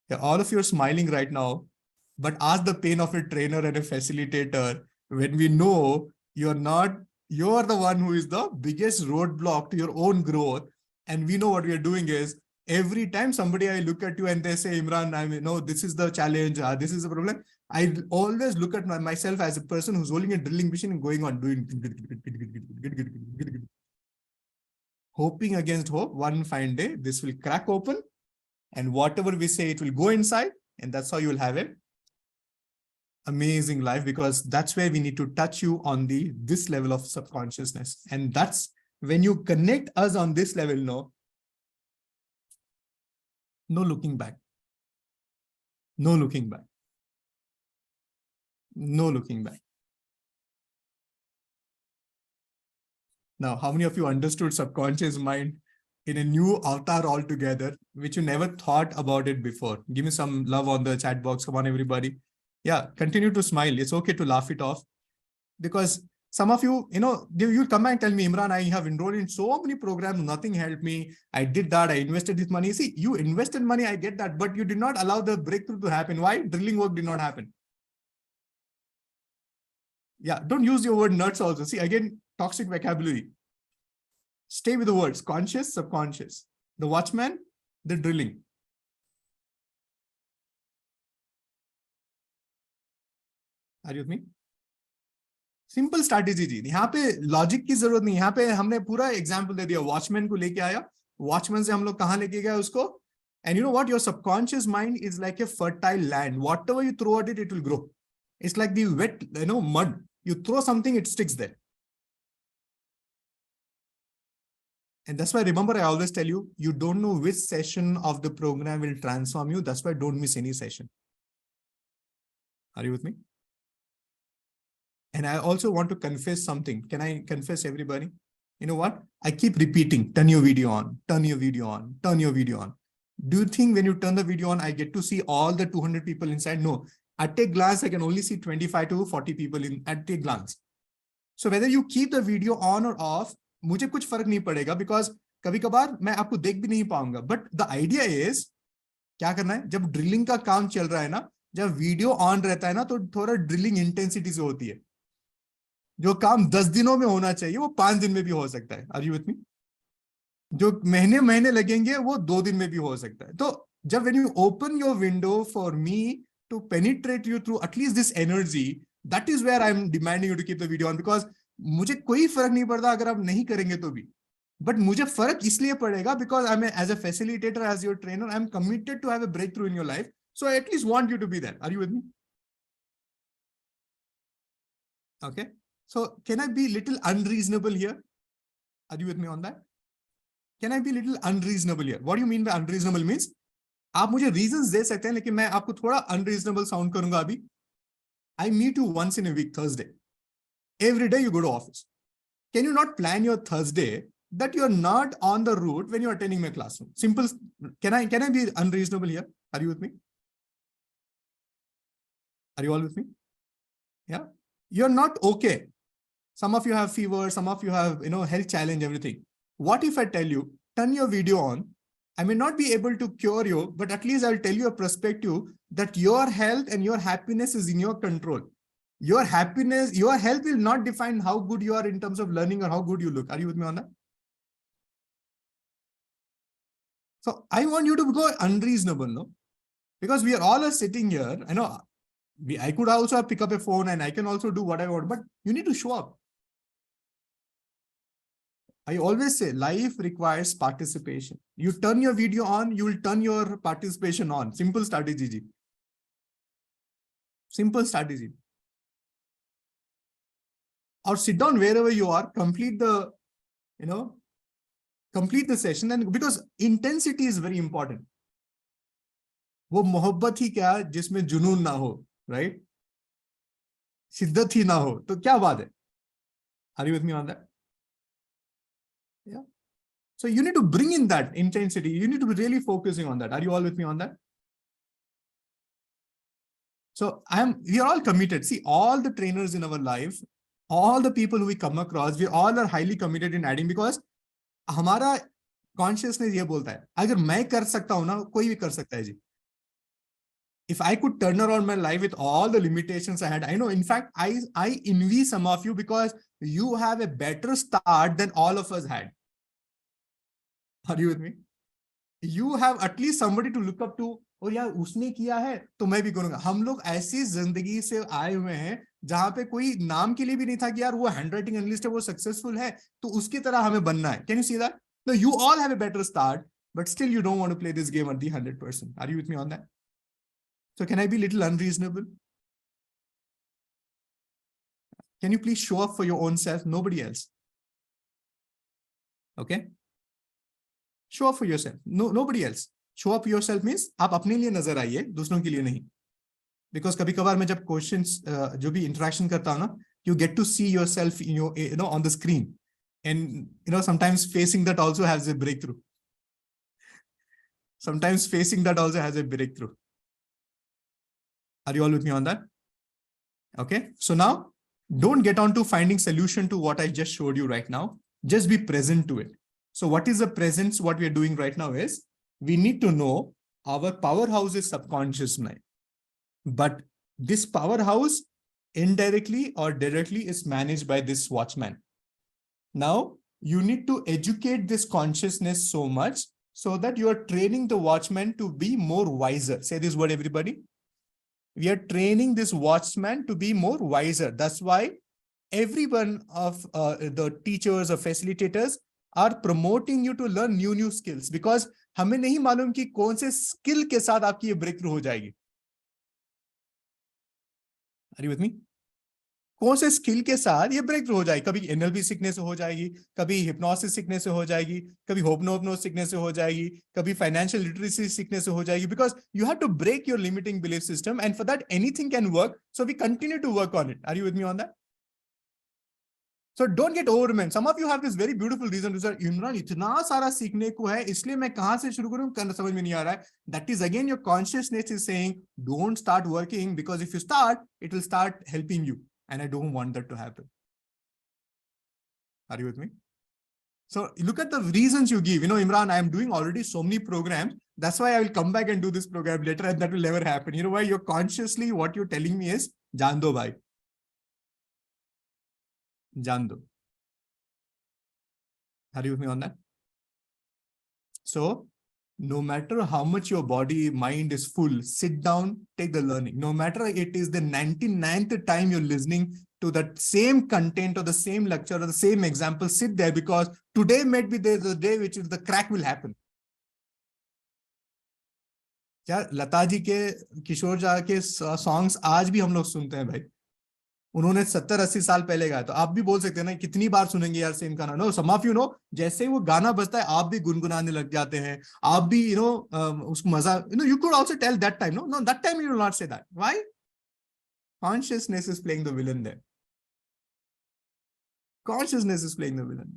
Yeah, all of you are smiling right now, but ask the pain of a trainer and a facilitator when we know you're the one who is the biggest roadblock to your own growth. And we know what we are doing is, every time somebody I look at you and they say, Imran, this is the challenge, this is the problem, I always look at myself as a person who's holding a drilling machine and going on doing, hoping against hope. One fine day, this will crack open, and whatever we say, it will go inside, and that's how you will have it. Amazing life, because that's where we need to touch you on this level of subconsciousness. And that's when you connect us on this level, no looking back. No looking back. No looking back. Now, how many of you understood subconscious mind in a new avatar altogether, which you never thought about it before? Give me some love on the chat box. Come on, everybody. Yeah, continue to smile. It's okay to laugh it off, because some of you, you'll come and tell me, Imran, I have enrolled in so many programs, nothing helped me. I did that. I invested this money. See, you invested money, I get that, but you did not allow the breakthrough to happen. Why? Drilling work did not happen. Yeah, don't use your word nuts also. See, again, toxic vocabulary. Stay with the words conscious, subconscious. The watchman, the drilling. Are you with me? Simple strategy जी, यहाँ पे logic की जरूरत नहीं. यहाँ पे हमने पूरा एग्जांपल दे दिया. वॉचमैन को लेके आया, वॉचमैन से हम लोग कहाँ लेके गए उसको. And you know what? Your subconscious mind is like a fertile land. Whatever you throw at it, it will grow. It's like the wet, mud. You throw something, it sticks there. And that's why, remember, I always tell you, you don't know which session of the program will transform you. That's why don't miss any session. Are you with me? And I also want to confess something. Can I confess, everybody? You know what? I keep repeating, turn your video on, turn your video on, turn your video on. Do you think when you turn the video on, I get to see all the 200 people inside? No. At a glance, I can only see 25 to 40 people at a glance. So whether you keep the video on or off, मुझे कुछ फर्क नहीं पड़ेगा, because कभी कभार मैं आपको देख भी नहीं पाऊंगा. But the idea is, क्या करना है? जब ड्रिलिंग का काम चल रहा है ना, जब वीडियो ऑन रहता है ना, तो थोड़ा ड्रिलिंग इंटेंसिटी से होती है. जो काम 10 दिनों में होना चाहिए, वो 5 दिन में भी हो सकता है. Are you with me? जो महीने लगेंगे, वो 2 दिन में भी हो सकता है. तो जब when you open your window for me to penetrate you through at least this energy, that is where I'm demanding you to keep the video on, because मुझे कोई फर्क नहीं पड़ता अगर आप नहीं करेंगे तो भी. But मुझे फर्क इसलिए पड़ेगा because I'm as a facilitator, as your trainer, I'm committed to have a breakthrough in your life. So I at least want you to be there. Are you with me? Okay. So can I be little unreasonable here? Are you with me on that? Can I be little unreasonable here? What do you mean by unreasonable? Means आप मुझे reasons दे सकते हैं, लेकिन मैं आपको थोड़ा unreasonable sound करूंगा अभी. I meet you once in a week, Thursday. Every day you go to office. Can you not plan your Thursday that you're not on the route when you're attending my classroom? Simple. Can I be unreasonable here? Are you with me? Are you all with me? Yeah. You're not okay. Some of you have fever. Some of you have, health challenge, everything. What if I tell you, turn your video on? I may not be able to cure you, but at least I'll tell you a perspective that your health and your happiness is in your control. Your happiness, your health will not define how good you are in terms of learning or how good you look. Are you with me on that? So I want you to go unreasonable, no? Because we are all sitting here. I know I could also pick up a phone and I can also do what I want, but you need to show up. I always say life requires participation. You turn your video on, you will turn your participation on. Simple strategy. Ji. Simple strategy. Or sit down wherever you are, complete the session. And because intensity is very important. वो मोहब्बत ही क्या जिसमें जुनून ना हो, right? शिद्दत ही ना हो, तो क्या बात है? Are you with me on that? Yeah. So you need to bring in that intensity. You need to be really focusing on that. Are you all with me on that? So we are all committed. See, all the trainers in our life, all the people who we come across, we all are highly committed in adding, because हमारा consciousness ये बोलता है, अगर मैं कर सकता हूँ ना, कोई भी कर सकता है जी. If I could turn around my life with all the limitations I had, I know, in fact, I envy some of you because you have a better start than all of us had. Are you with me? You have at least somebody to look up to और यार उसने किया है तो मैं भी करूंगा। हम लोग ऐसी जिंदगी से आए हुए हैं जहां पे कोई नाम के लिए भी नहीं था कि यार वो हैंडराइटिंग एनालिस्ट है, वो सक्सेसफुल है, तो उसकी तरह हमें बनना है। Can you see that? No, you all have a better start, but still you don't want to play this game at the 100%. Are you with me on that? So can I be a little unreasonable? Can you please show up for your own self, nobody else? Okay? Show up for yourself, no, nobody else. Show up yourself means आप अपने लिए नजर आइए, दूसरों के लिए नहीं। Because कभी कभार मैं जब क्वेश्चंस जो भी इंटरेक्शन करता हूँ ना, you get to see yourself in your, on the screen, and sometimes facing that also has a breakthrough. Sometimes facing that also has a breakthrough. Are you all with me on that? Okay, so now don't get on to finding solution to what I just showed you right now. Just be present to it. So what is the presence? What we are doing right now is we need to know our powerhouse is subconscious mind. But this powerhouse indirectly or directly is managed by this watchman. Now you need to educate this consciousness so much so that you are training the watchman to be more wiser. Say this word, everybody. We are training this watchman to be more wiser. That's why every one of the teachers or facilitators are promoting you to learn new skills, because हमें नहीं मालूम कि कौन से skill के साथ आपकी ये breakthrough हो जाएगी. Are you with me? कौन से स्किल के साथ ये ब्रेक थ्रू हो जाएगी? कभी एनएलपी सीखने से हो जाएगी, कभी हिप्नोसिस सीखने से हो जाएगी, कभी होप्नोपनोस सीखने से हो जाएगी, कभी फाइनेंशियल लिटरेसी सीखने से हो जाएगी, because you have to break your limiting belief system, and for that anything can work, so we continue to work on it. Are you with me on that? So don't get overwhelmed. Some of you have this very beautiful reason to say, Imran इतना सारा सीखने को है, इसलिए मैं कहां से शुरू करूं, समझ में नहीं आ रहा है. That is again your consciousness is saying, don't start working, because if you start, it will start helping you. And I don't want that to happen. Are you with me? So look at the reasons you give. Imran, I am doing already so many programs. That's why I will come back and do this program later, and that will never happen. You know why? You're consciously, what you're telling me is, jaan do bhai. Jaan do. Are you with me on that? So no matter how much your body, mind is full, sit down, take the learning. No matter it is the 99th time you're listening to that same content or the same lecture or the same example, sit there, because today might be the day which the crack will happen. यार लता जी के, किशोर जा के songs आज भी हम लोग सुनते हैं भाई. उन्होंने 70-80 साल पहले गाया, तो आप भी बोल सकते हैं ना, कितनी बार सुनेंगे यार सेम गाना. No, some of you know, जैसे ही वो गाना बजता है आप भी गुनगुनाने लग जाते हैं, आप भी उसको मजा, you could also tell that time, no that time you will not say that. Why? Consciousness is playing the villain there. Consciousness is playing the villain.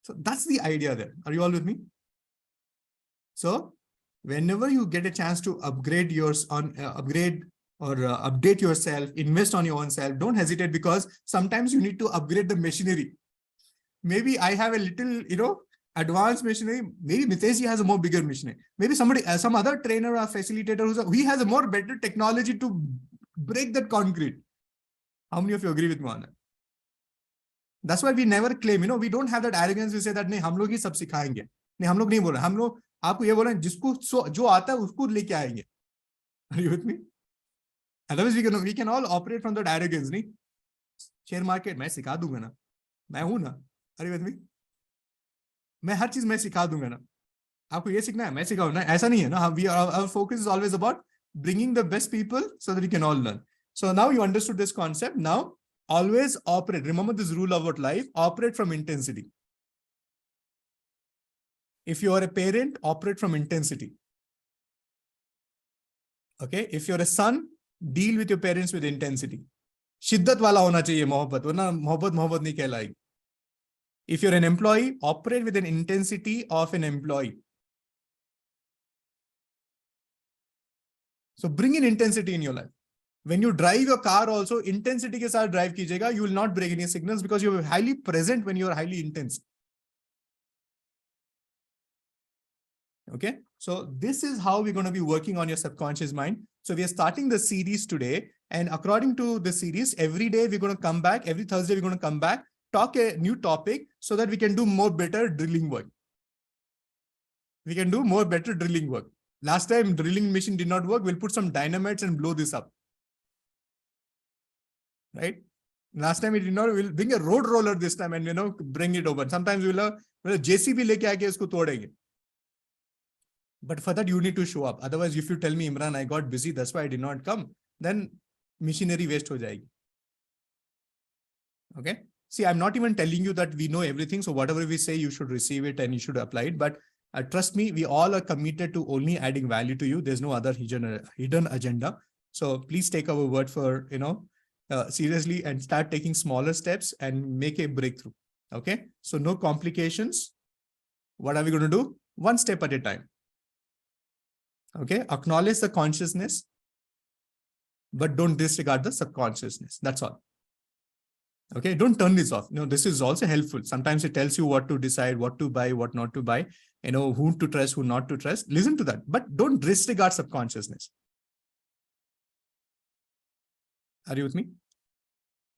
So that's the idea there. Are you all with me? So whenever you get a chance to upgrade yours on upgrade or update yourself, invest on your own self, don't hesitate, because sometimes you need to upgrade the machinery. Maybe I have a little, advanced machinery. Maybe Mitesh has a more bigger machinery. Maybe somebody, some other trainer or facilitator he has a more better technology to break that concrete. How many of you agree with me on that? That's why we never claim, we don't have that arrogance. We say that नहीं, हम लोग ही सब सिखाएंगे. नहीं, हम लोग नहीं बोल रहे. हम लोग आपको ये बोल रहे हैं, जिसको जो आता है उसको लेके आएंगे. Are you with me? Otherwise we can all operate from that arrogance. नहीं, शेयर मार्केट मैं सिखा दूंगा ना, मैं हूं ना. Are you with me? मैं हर चीज मैं सिखा दूंगा ना. आपको ये सीखना है, मैं सिखाऊं ना, ऐसा नहीं है ना. Our focus is always about bringing the best people so that we can all learn. So now you understood this concept. Now always operate. Remember this rule about life: operate from intensity. If you are a parent, operate from intensity. Okay. If you're a son, deal with your parents with intensity. शिद्दत वाला होना चाहिए मोहब्बत, वरना मोहब्बत नहीं कहलाएगी. If you're an employee, operate with an intensity of an employee. So bring in intensity in your life. When you drive your car also, intensity के साथ drive कीजिएगा. You will not break any signals, because you are highly present when you are highly intense. Okay. So this is how we're going to be working on your subconscious mind. So we are starting the series today, and according to the series, every day we're going to come back. Every Thursday we're going to come back, talk a new topic so that we can do more better drilling work. We can do more better drilling work. Last time drilling machine did not work. We'll put some dynamites and blow this up. Right? Last time it did not. We'll bring a road roller this time and bring it over. Sometimes we'll JCB leke aake isko todenge. But for that you need to show up. Otherwise, if you tell me, Imran, I got busy, that's why I did not come, then machinery waste ho jayegi. Okay. See, I'm not even telling you that we know everything. So whatever we say, you should receive it and you should apply it. But trust me, we all are committed to only adding value to you. There's no other hidden agenda. So please take our word for, seriously and start taking smaller steps and make a breakthrough. Okay. So no complications. What are we going to do? One step at a time. Okay. Acknowledge the consciousness, but don't disregard the subconsciousness. That's all. Okay, don't turn this off. This is also helpful. Sometimes it tells you what to decide, what to buy, what not to buy, who to trust, who not to trust. Listen to that, but don't disregard subconsciousness. Are you with me?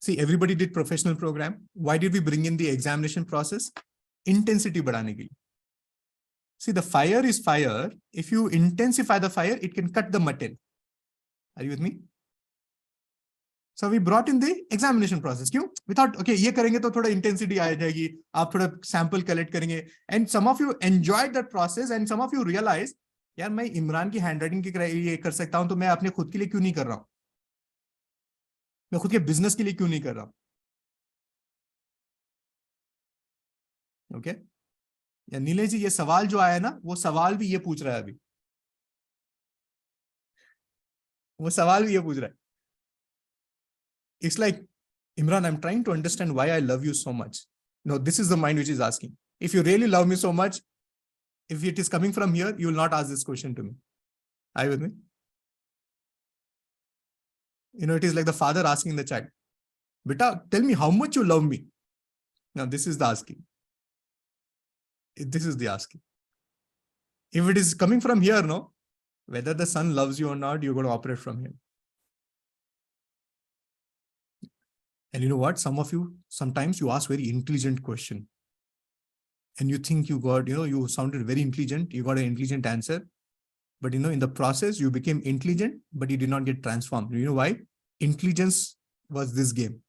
See, everybody did professional program. Why did we bring in the examination process? Intensity badhane ke liye. See, the fire is fire. If you intensify the fire, it can cut the mutton. Are you with me? So we brought in the examination process. Kyun? We thought, okay, ye karenge to thoda intensity aa jayegi. Aap thoda sample collect karenge. And some of you enjoyed that process and some of you realized, yaar, main Imran ki handwriting ki ye kar sakta hun, to main apne khud ke liye kyun nahi kar raha hu? Main khud ke business ke liye kyun nahi kar raha hu? Okay? या नीले जी, ये सवाल जो आया ना, वो सवाल भी ये पूछ रहा है अभी. वो सवाल भी ये पूछ रहा है. It's like, Imran, I'm trying to understand why I love you so much. No, this is the mind which is asking. If you really love me so much, if it is coming from here, you will not ask this question to me. Are you with me? It is like the father asking the child, Beta, tell me how much you love me. Now, this is the asking. This is the asking. If it is coming from here, no, whether the son loves you or not, you're going to operate from here. And you know what? Some of you, sometimes you ask very intelligent question. And you think you got, you sounded very intelligent. You got an intelligent answer. But, in the process, you became intelligent, but you did not get transformed. You know why? Intelligence was this game.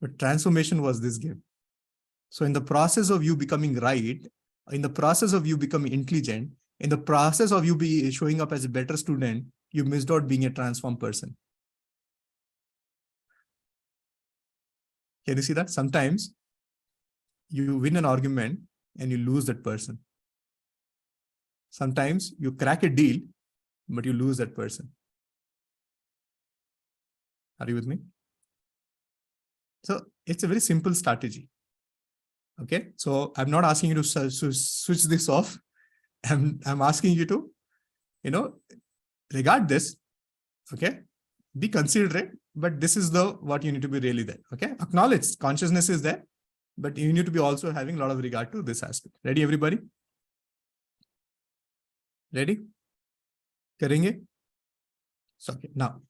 But transformation was this game. So in the process of you becoming right, in the process of you becoming intelligent, in the process of you showing up as a better student, you missed out being a transformed person. Can you see that? Sometimes you win an argument and you lose that person. Sometimes you crack a deal, but you lose that person. Are you with me? So it's a very simple strategy. Okay. So I'm not asking you to switch this off. I'm asking you to, regard this. Okay. Be considerate, but this is what you need to be really there. Okay. Acknowledge consciousness is there, but you need to be also having a lot of regard to this aspect. Ready, everybody? Ready? Karenge? So, okay. Now,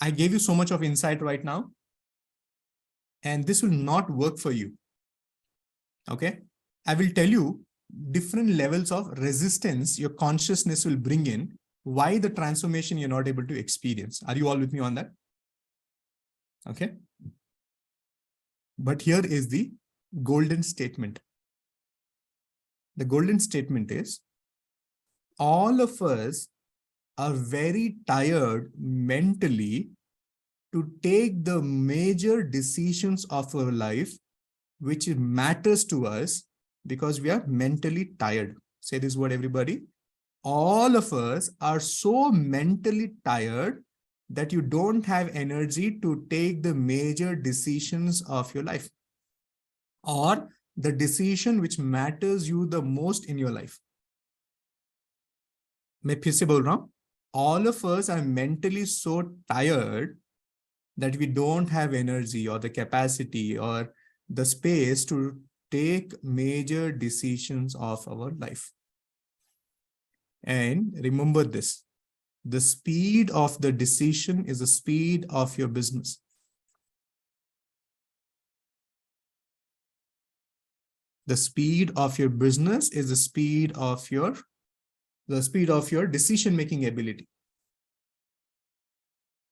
I gave you so much of insight right now, and this will not work for you. Okay. I will tell you different levels of resistance your consciousness will bring in, why the transformation you're not able to experience. Are you all with me on that? Okay. But here is the golden statement. The golden statement is, all of us are very tired mentally to take the major decisions of our life, which matters to us, because we are mentally tired. Say this word, everybody. All of us are so mentally tired that you don't have energy to take the major decisions of your life, or the decision which matters you the most in your life. मैं फिर से बोल रहा हूं, all of us are mentally so tired that we don't have energy or the capacity or the space to take major decisions of our life. And remember this, the speed of the decision is the speed of your business. The speed of your business is the speed of your the speed of your decision-making ability.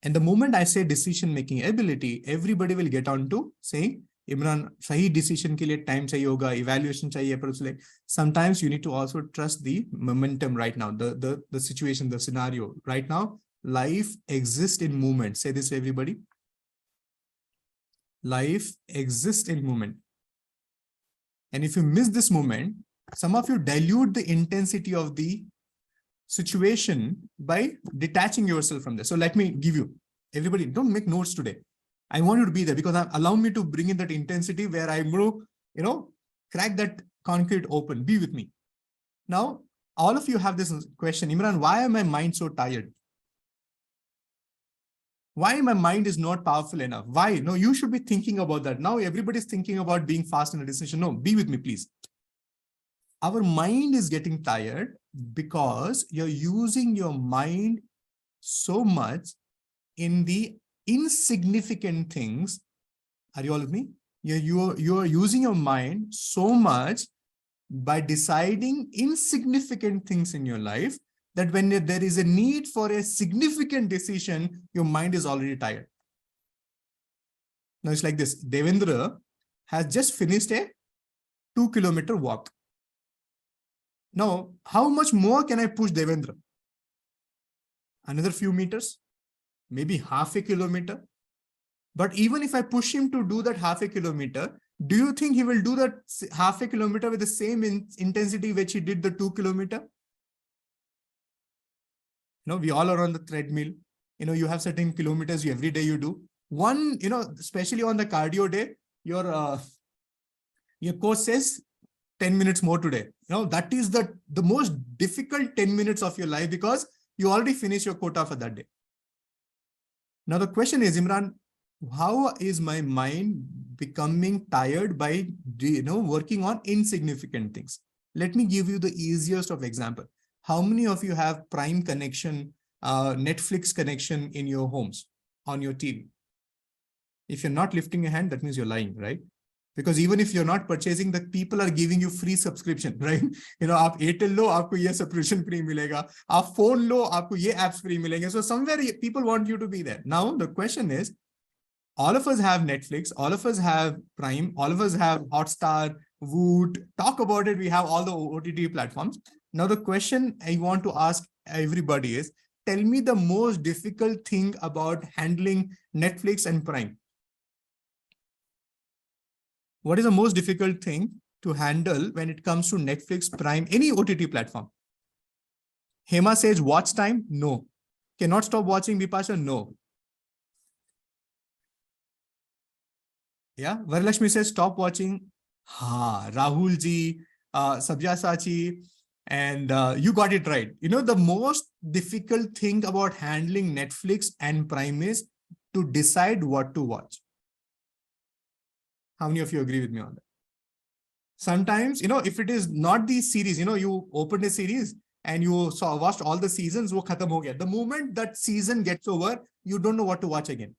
And the moment I say decision-making ability, everybody will get on to saying, Imran, sahi decision ke liye time chahiye hoga, evaluation chahiye, but it's like sometimes you need to also trust the momentum right now, the situation, the scenario. Right now, life exists in movement. Say this to everybody. Life exists in movement. And if you miss this moment, some of you dilute the intensity of the situation by detaching yourself from this. So let me give you, everybody, don't make notes today. I want you to be there because allow me to bring in that intensity where I'm going to, crack that concrete open. Be with me. Now, all of you have this question, Imran, why am my mind so tired? Why my mind is not powerful enough? Why? No, you should be thinking about that. Now everybody's thinking about being fast in a decision. No, be with me, please. Our mind is getting tired because you're using your mind so much in the insignificant things. Are you all with me? You're using your mind so much by deciding insignificant things in your life that when there is a need for a significant decision, your mind is already tired. Now it's like this. Devendra has just finished a 2-kilometer walk. Now, how much more can I push Devendra? Another few meters, maybe half a kilometer. But even if I push him to do that half a kilometer, do you think he will do that half a kilometer with the same intensity which he did the 2-kilometer? We all are on the treadmill. You have certain kilometers every day you do. One, especially on the cardio day, your coach says 10 minutes more today. That is the most difficult 10 minutes of your life because you already finished your quota for that day. Now the question is, Imran, how is my mind becoming tired by working on insignificant things? Let me give you the easiest of example. How many of you have Prime connection, Netflix connection in your homes, on your TV? If you're not lifting your hand, that means you're lying, right? Because even if you're not purchasing, the people are giving you free subscription, right? आप Airtel लो, आपको ये subscription free मिलेगा. आप phone लो, आपको ये apps free मिलेंगे. So somewhere people want you to be there. Now the question is, all of us have Netflix, all of us have Prime, all of us have Hotstar, Woot. Talk about it. We have all the OTT platforms. Now the question I want to ask everybody is, tell me the most difficult thing about handling Netflix and Prime. What is the most difficult thing to handle when it comes to Netflix, Prime, any OTT platform? Hema says, watch time? No. Cannot stop watching, Bipasha? No. Yeah, Varalakshmi says, stop watching. Ha, Rahul ji, Sabyasachi, and you got it right. The most difficult thing about handling Netflix and Prime is to decide what to watch. How many of you agree with me on that? Sometimes, if it is not the series, you opened a series and you watched all the seasons, wo khatam ho gaya. The moment that season gets over, you don't know what to watch again.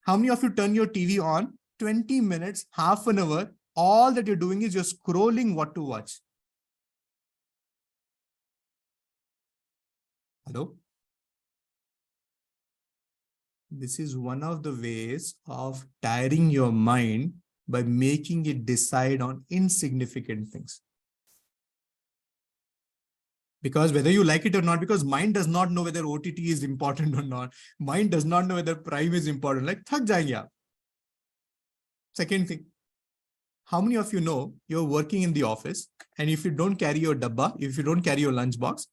How many of you turn your TV on, 20 minutes, half an hour, all that you're doing is you're scrolling what to watch? Hello? This is one of the ways of tiring your mind by making it decide on insignificant things. Because whether you like it or not, because mind does not know whether OTT is important or not. Mind does not know whether Prime is important. Like, thak jayenge aap. Second thing, how many of you know you're working in the office and if you don't carry your dabba, if you don't carry your lunch box,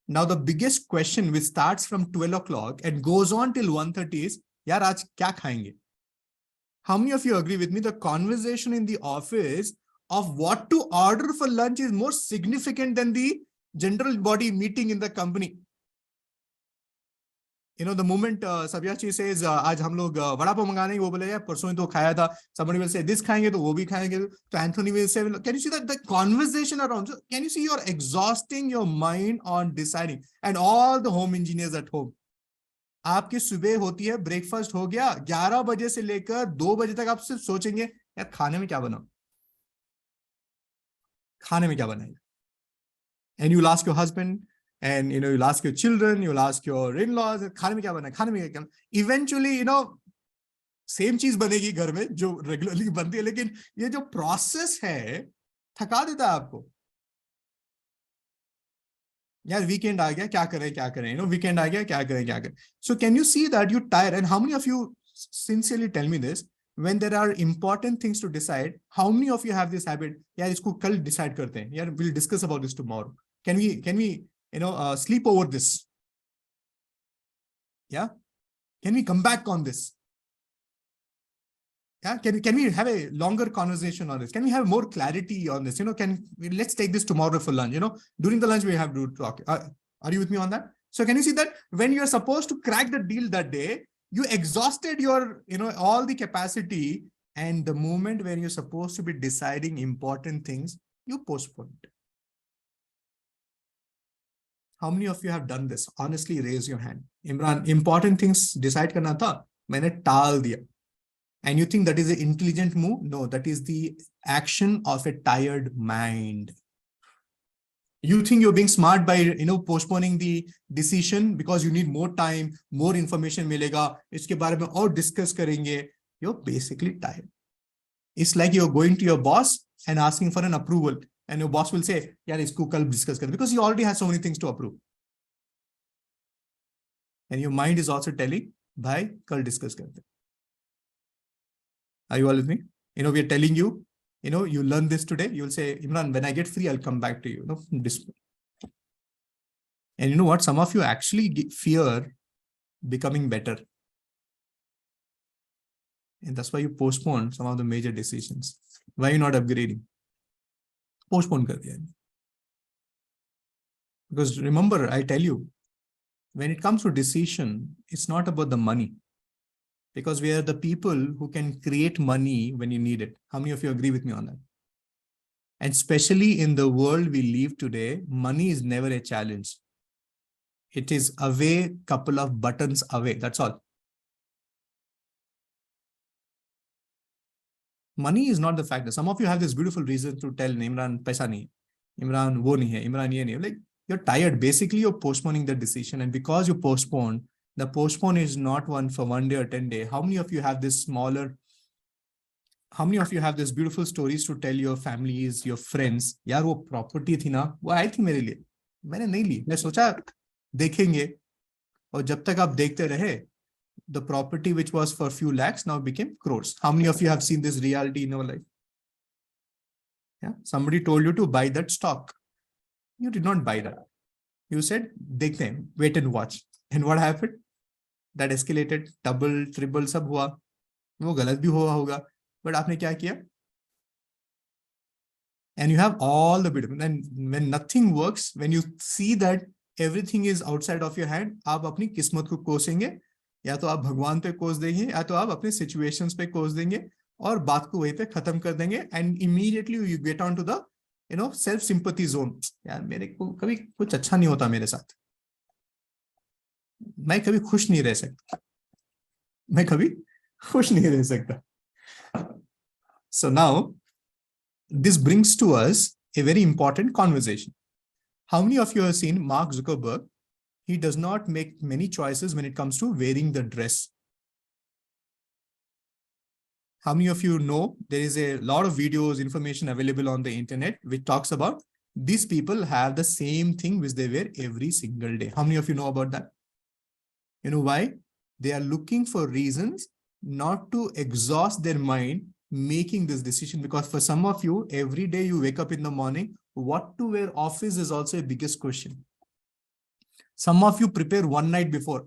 now the biggest question which starts from 12 o'clock and goes on till 1:30 is, yaar, aaj kya khayenge? How many of you agree with me? The conversation in the office of what to order for lunch is more significant than the general body meeting in the company. The moment Sabyachi says, आज हम लोग वड़ा पाव मंगाने वो बोले यार परसों ही तो खाया था. Somebody will say this खाएंगे तो वो भी खाएंगे. So Anthony will say, can you see that the conversation around? So can you see you're exhausting your mind on deciding? And all the home engineers at home, आपकी सुबह होती है, breakfast हो गया, 11 बजे से लेकर 2 बजे तक आप सिर्फ सोचेंगे यार खाने में क्या बनाऊं, खाने में क्या बनाएंगे. And you'll ask your husband, and you'll ask your children, you'll ask your in-laws, खाने में क्या बना है, खाने में क्या बना? Eventually, सेम चीज बनेगी घर में जो रेगुलरली बनती है, लेकिन ये जो प्रोसेस है थका देता है आपको. यार वीकेंड आ गया, क्या करें, वीकेंड आ गया, क्या करें. So can you see that you tire? And how many of you, sincerely tell me this, when there are important things to decide, how many of you have this habit? यार इसको कल decide करते हैं, यार we'll discuss about this tomorrow. Can we sleep over this? Yeah, can we come back on this? Yeah, can we have a longer conversation on this? Can we have more clarity on this? Let's take this tomorrow for lunch. During the lunch we have to talk. Are you with me on that? So can you see that when you're supposed to crack the deal that day, you exhausted your, all the capacity, and the moment when you're supposed to be deciding important things, you postpone it. How many of you have done this? Honestly, raise your hand. Imran, important things decide करना था, मैंने टाल दिया. And you think that is an intelligent move? No, that is the action of a tired mind. You think you're being smart by, postponing the decision because you need more time, more information मिलेगा, इसके बारे में और discuss करेंगे. You're basically tired. It's like you're going to your boss and asking for an approval, and your boss will say, यार इसको कल discuss करें, because you already have so many things to approve. And your mind is also telling, भाई कल discuss करते. Are you all with me? We are telling you, you learn this today. You'll say, Imran, when I get free, I'll come back to you. This. And you know what? Some of you actually fear becoming better. And that's why you postpone some of the major decisions. Why are you not upgrading? Postpone kar diya. Because remember, I tell you, when it comes to decision, it's not about the money. Because we are the people who can create money when you need it. How many of you agree with me on that? And especially in the world we live today, money is never a challenge. It is away, couple of buttons away. That's all. Money is not the factor. Some of you have this beautiful reason to tell Imran, paisa nahi, Imran wo nahi hai, Imran ye nahi hai. Like, you're tired. Basically, you're postponing the decision. And because you postpone, the postpone is not one for 1 day or 10 days. How many of you have this beautiful stories to tell your families, your friends? यार वो property थी ना, वो आई थी मेरे लिए, मैंने नहीं ली, मैं सोचा देखेंगे, और जब तक आप देखते रहे, the property which was for few lakhs now became crores. How many of you have seen this reality in your life? Yeah, somebody told you to buy that stock. You did not buy that. You said, देखते हैं, wait and watch. And what happened? That escalated, double, triple, सब हुआ. वो गलत भी हुआ होगा, but आपने क्या किया? And you have all the beautiful. And when nothing works, when you see that everything is outside of your hand, आप अपनी किस्मत को कोसेंगे, या तो आप भगवान पे कोस देंगे, या तो आप अपने situations पे कोस देंगे, और बात को वहीं पे खत्म कर देंगे. And immediately you get on to the, self sympathy zone. यार मेरे को कभी कुछ अच्छा नहीं होता मेरे साथ, मैं कभी खुश नहीं रह सकता, मैं कभी खुश नहीं रह सकता. So now, this brings to us a very important conversation. How many of you have seen Mark Zuckerberg? He does not make many choices when it comes to wearing the dress. How many of you know there is a lot of videos, information available on the internet which talks about these people have the same thing which they wear every single day. How many of you know about that? You know why? They are looking for reasons not to exhaust their mind making this decision, because for some of you, every day you wake up in the morning, what to wear office is also a biggest question. Some of you prepare one night before.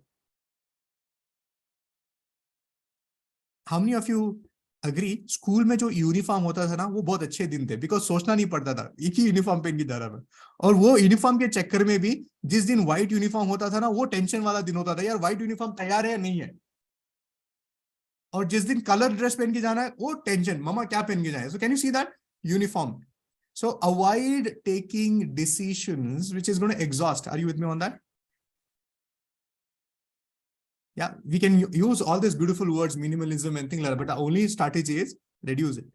How many of you agree? School में जो uniform होता था ना, वो बहुत अच्छे दिन थे, because सोचना नहीं पड़ता था, एक ही यूनिफॉर्म पहन के जा रहा था. और वो यूनिफॉर्म के चक्कर में भी जिस दिन व्हाइट यूनिफॉर्म होता था ना, वो टेंशन वाला दिन होता था, यार व्हाइट यूनिफॉर्म तैयार है या नहीं है. और जिस दिन कलर ड्रेस पहन के जाना है, वो टेंशन, मम्मा क्या पहन के जाए. So can you see that? Uniform. So avoid taking decisions which is going to exhaust. Are you with me on that? Yeah, we can use all these beautiful words, minimalism and things like that, but the only strategy is reduce it.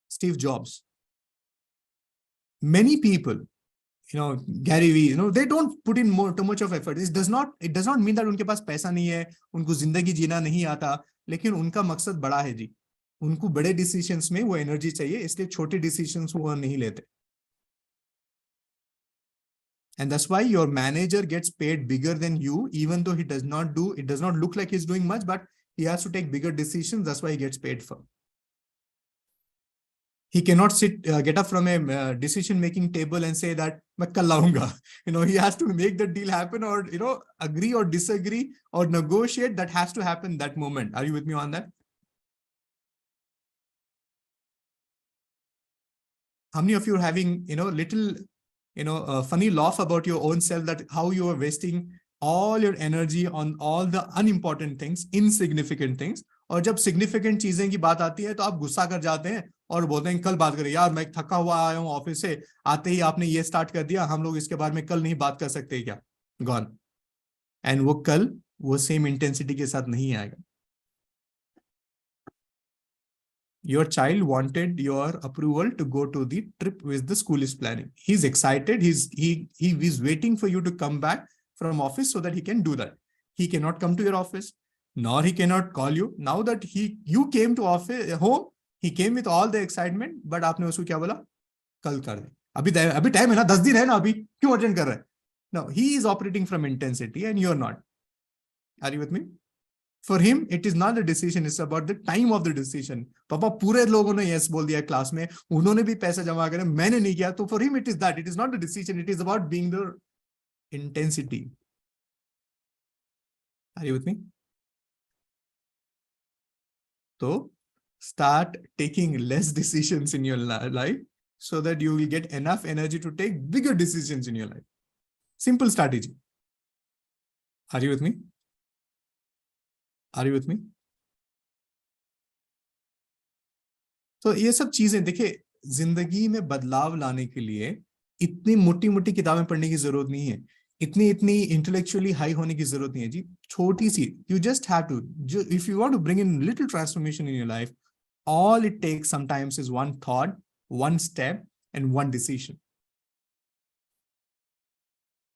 Steve Jobs. many people, Gary Vee, they don't put in too much of effort. It does not mean that उनके पास पैसा नहीं है, उनको जिंदगी जीना नहीं आता, लेकिन उनका मकसद बड़ा है जी. उनको बड़े डिसीजंस में वो एनर्जी चाहिए, इसलिए छोटे डिसीजंस वो नहीं लेते. And that's why your manager gets paid bigger than you, even though it does not look like he's doing much, but he has to take bigger decisions. That's why he gets paid for. He cannot get up from a decision-making table and say that, "Main kal launga." He has to make the deal happen, or, agree or disagree or negotiate. That has to happen that moment. Are you with me on that? How many of you are having, little, a funny laugh about your own self, that how you are wasting all your energy on all the unimportant things, insignificant things. और जब significant चीजें की बात आती है तो आप गुस्सा कर जाते हैं और बोलते हैं कल बात करें. यार मैं थका हुआ आया हूँ ऑफिस से, आते ही आपने ये स्टार्ट कर दिया, हम लोग इसके बारे में कल नहीं बात कर सकते क्या? Gone. And वो कल वो same intensity के साथ नहीं आएगा. Your child wanted your approval to go to the trip which the school is planning. He's excited. He is waiting for you to come back from office so that he can do that. He cannot come to your office, nor he cannot call you. Now that you came to home, he came with all the excitement, but आपने उसको क्या बोला? कल कर दे. अभी time है ना, 10 दिन है ना, अभी क्यों अर्जेंट कर रहा है? No, he is operating from intensity and you're not. Are you with me? For him, it is not the decision, it's about the time of the decision. पापा पूरे लोगों ने yes बोल दिया क्लास में, उन्होंने भी पैसा जमा करे, मैंने नहीं किया. तो for him, it is that. It is not the decision. It is about being the intensity. Are you with me? So start taking less decisions in your life so that you will get enough energy to take bigger decisions in your life. Simple strategy. Are you with me? Are you with me? तो ये सब चीजें देखिए, जिंदगी में बदलाव लाने के लिए इतनी मोटी मोटी किताबें पढ़ने की जरूरत नहीं है, इतनी इंटेलेक्चुअली हाई होने की जरूरत नहीं है जी. छोटी सी, you just have to, if you want to bring in little transformation in your life, all it takes sometimes is one thought, one step, and one decision.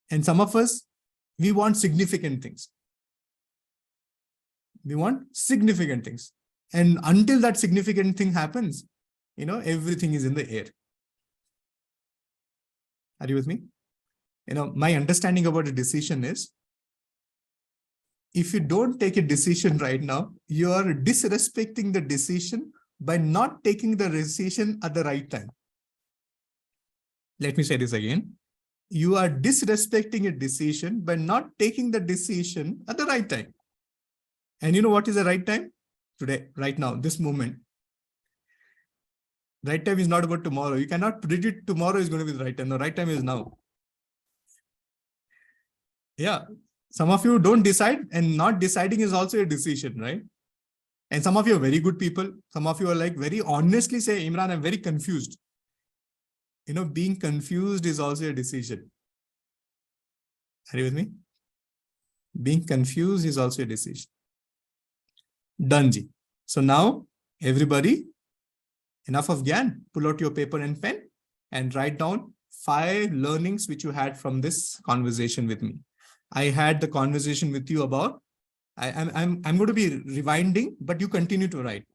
And some of us, we want significant things. We want significant things. And until that significant thing happens, everything is in the air. Are you with me? My understanding about a decision is, if you don't take a decision right now, you are disrespecting the decision by not taking the decision at the right time. Let me say this again. You are disrespecting a decision by not taking the decision at the right time. And you know what is the right time? Today, right now, this moment. Right time is not about tomorrow. You cannot predict tomorrow is going to be the right time. The right time is now. Yeah. Some of you don't decide, and not deciding is also a decision, right? And some of you are very good people. Some of you are like very honestly say, Imran, I'm very confused. Being confused is also a decision. Are you with me? Being confused is also a decision. Done ji. So now everybody, enough of Gyan, pull out your paper and pen and write down 5 learnings which you had from this conversation with me. I had the conversation with you about, I'm going to be rewinding, but you continue to write.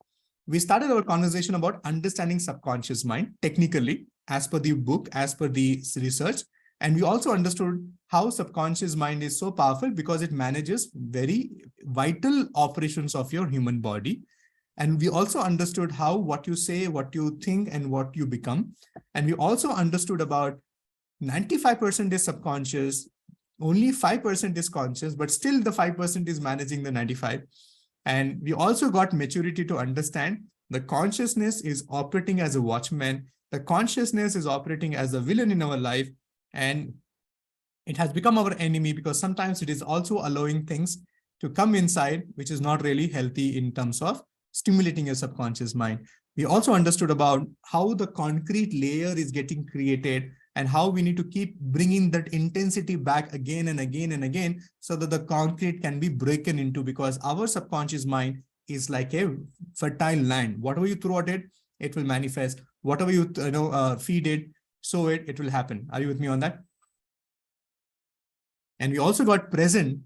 We started our conversation about understanding subconscious mind technically, as per the book, as per the research. And we also understood how subconscious mind is so powerful because it manages very vital operations of your human body. And we also understood how what you say, what you think, and what you become. And we also understood about 95% is subconscious, only 5% is conscious, but still the 5% is managing the 95. And we also got maturity to understand the consciousness is operating as a watchman. The consciousness is operating as a villain in our life. And it has become our enemy because sometimes it is also allowing things to come inside, which is not really healthy in terms of stimulating your subconscious mind. We also understood about how the concrete layer is getting created and how we need to keep bringing that intensity back again and again and again so that the concrete can be broken into, because our subconscious mind is like a fertile land. Whatever you throw at it, it will manifest. Whatever you feed it, so it will happen. Are you with me on that? And we also got present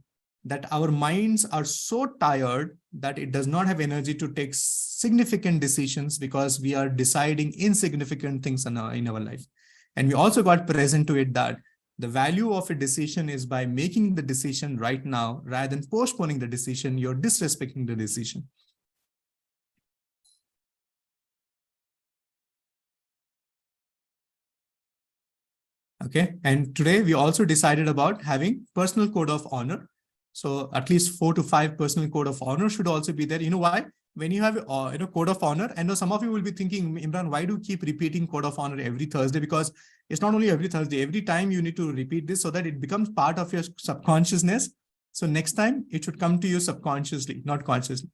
that our minds are so tired that it does not have energy to take significant decisions because we are deciding insignificant things in our life. And we also got present to it that the value of a decision is by making the decision right now rather than postponing the decision. You're disrespecting the decision. Okay. And today we also decided about having personal code of honor. So at least 4 to 5 personal code of honor should also be there. You know why? When you have code of honor, I know some of you will be thinking, Imran, why do you keep repeating code of honor every Thursday? Because it's not only every Thursday, every time you need to repeat this so that it becomes part of your subconsciousness. So next time it should come to you subconsciously, not consciously.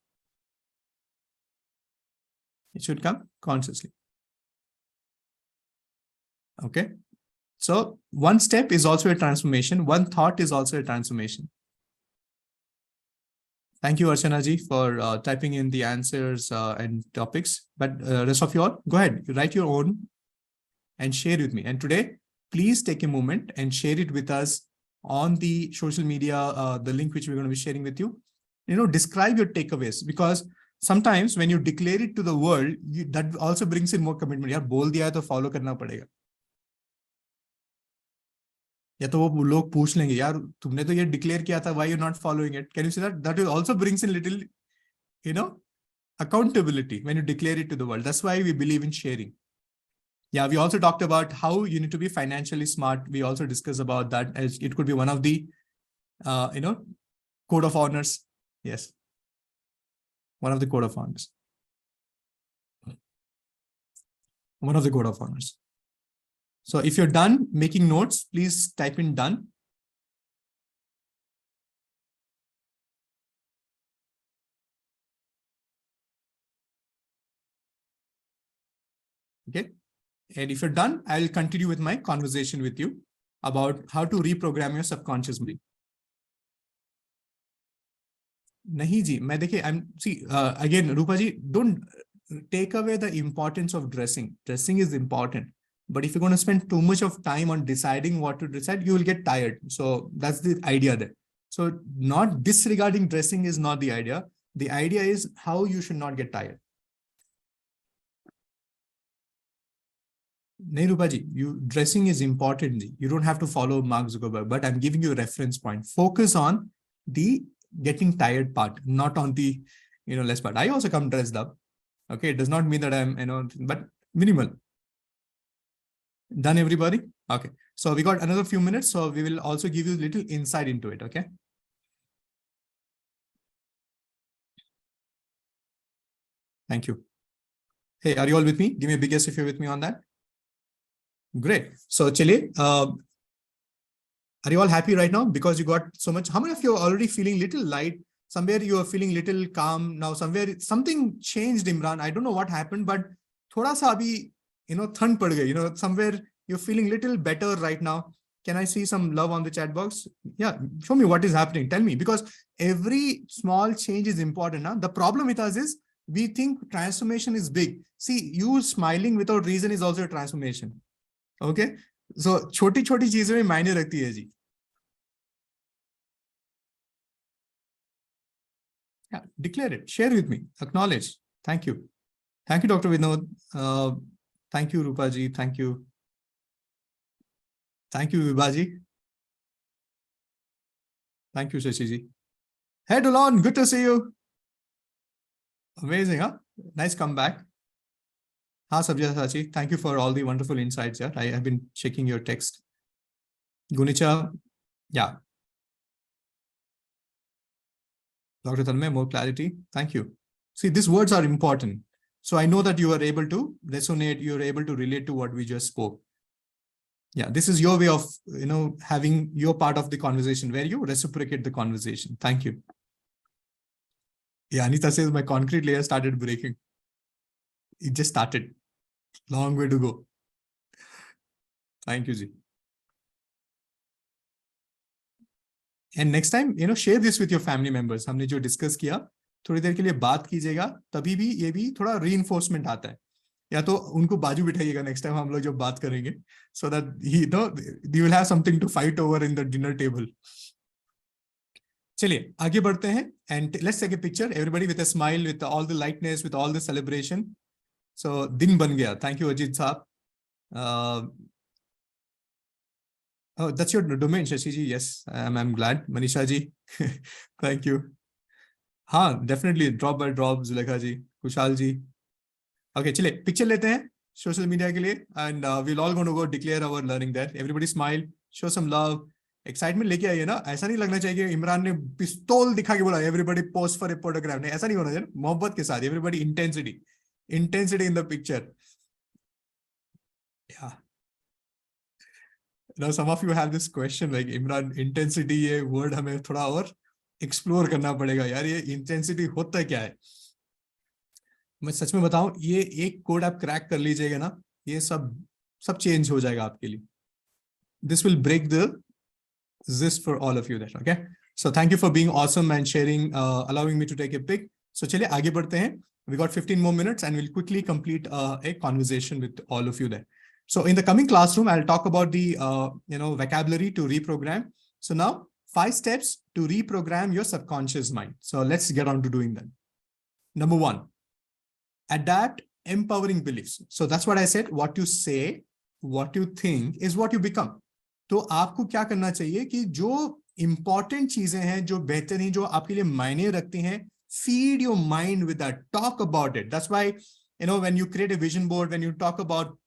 It should come consciously. Okay. So one step is also a transformation. One thought is also a transformation. Thank you, Archana ji, for typing in the answers and topics. But rest of you all, go ahead, you write your own and share with me. And today, please take a moment and share it with us on the social media, the link which we're going to be sharing with you. Describe your takeaways, because sometimes when you declare it to the world, that also brings in more commitment. यार बोल दिया है तो follow करना पड़ेगा. या तो वो लोग पूछ लेंगे, यार तुमने तो ये डिक्लेयर किया था, why you're not following it? Can you see that? That also brings in little, accountability when you declare it to the world. That's why we believe in sharing. Yeah, we also talked about how you need to be financially smart. We also discussed about that as it could be one of the, code of honors. Yes. One of the code of honors. One of the code of honors. So if you're done making notes, please type in done. Okay. And if you're done, I'll continue with my conversation with you about how to reprogram your subconscious mind. Nahi ji, again, Rupa ji, don't take away the importance of dressing. Dressing is important. But if you're going to spend too much of time on deciding what to decide, you will get tired. So that's the idea there. So not disregarding dressing is not the idea. The idea is how you should not get tired. Nahi, Rupa ji, dressing is important. You don't have to follow Mark Zuckerberg, but I'm giving you a reference point. Focus on the getting tired part, not on the, less part. I also come dressed up. Okay. It does not mean that I'm, but minimal. Done, everybody? Okay. So we got another few minutes. So we will also give you a little insight into it. Okay. Thank you. Hey, are you all with me? Give me a big yes if you're with me on that. Great. So Chile, are you all happy right now? Because you got so much. How many of you are already feeling little light? Somewhere you are feeling little calm. Now somewhere something changed, Imran. I don't know what happened, but thoda sa abhi, thand pad gayi, somewhere you're feeling little better right now. Can I see some love on the chat box? Yeah, show me what is happening. Tell me, because every small change is important. Huh? The problem with us is we think transformation is big. See, you smiling without reason is also a transformation. Okay. So choti cheezein mein maine rakhti hai ji. Yeah, declare it. Share with me. Acknowledge. Thank you. Thank you, Dr. Vinod. Thank you, Rupa ji. Thank you. Thank you, Vibhaji. Thank you, Shashi ji. Hey, Dolon, good to see you. Amazing, huh? Nice comeback. Ha, Sabja Sachi. Thank you for all the wonderful insights. Yeah, I have been checking your text. Gunicha, yeah. Dr. Tanmay, more clarity. Thank you. See, these words are important. So I know that you are able to resonate. You are able to relate to what we just spoke. Yeah, this is your way of, having your part of the conversation where you reciprocate the conversation. Thank you. Yeah, Anita says my concrete layer started breaking. It just started. Long way to go. Thank you, Ji. And next time, share this with your family members. हमने जो discuss किया, थोड़ी देर के लिए बात कीजिएगा, तभी भी ये भी थोड़ा reinforcement आता है. या तो उनको बाजू बिठाइएगा नेक्स्ट टाइम हम लोग जब बात करेंगे, so that you will have something to fight over in the dinner table. चलिए आगे बढ़ते हैं and let's take a picture, everybody with a smile, with all the lightness, with all the celebration. So दिन बन गया. Thank you Ajit साहब. Oh, that's your domain, Shashi ji. Yes, I'm glad. Manisha ji, thank you. हाँ, definitely drop by drop. Zulekha ji, Kushal ji. Okay, चलिए picture लेते हैं social media के लिए, and we'll all going to go declare our learning there. Everybody smile, show some love, excitement लेके आइए ना. ऐसा नहीं लगना चाहिए कि इमरान ने पिस्तौल दिखा के बोला everybody pose for a photograph. नहीं, ऐसा नहीं होना चाहिए. मोहब्बत के साथ everybody intensity in the picture. Yeah. Now some of you have this question like Imran, intensity ये word हमें थोड़ा और explore करना पड़ेगा यार. ये intensity होता क्या है? मैं सच में बताऊं, ये एक कोड आप क्रैक कर लीजिएगा ना, ये सब चेंज हो जाएगा आपके लिए. This will break the gist for all of you there. Okay, so thank you for being awesome and sharing, allowing me to take a pic. So चलिए आगे बढ़ते हैं. We got 15 more minutes and we'll quickly complete a conversation with all of you there. So in the coming classroom, I'll talk about the vocabulary to reprogram. So now 5 steps to reprogram your subconscious mind. So let's get on to doing that. Number 1, adapt empowering beliefs. So that's what I said. What you say, what you think is what you become. तो आपको क्या करना चाहिए कि जो important चीजें हैं, जो बेहतर हैं, जो आपके लिए मायने रखती हैं, feed your mind with that. Talk about it. That's why, when you create a vision board, when you talk about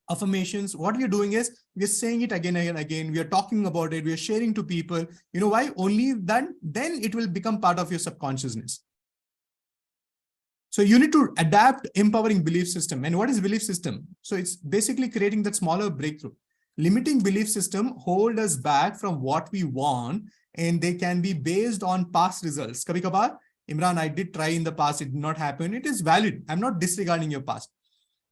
affirmations, what we're doing is we're saying it again and again. We are talking about it. We are sharing to people. You know why? Only then it will become part of your subconsciousness. So you need to adapt empowering belief system. And what is belief system? So it's basically creating that smaller breakthrough. Limiting belief system hold us back from what we want, and they can be based on past results. Kabhi kabhar, Imran, I did try in the past, it did not happen. It is valid. I'm not disregarding your past.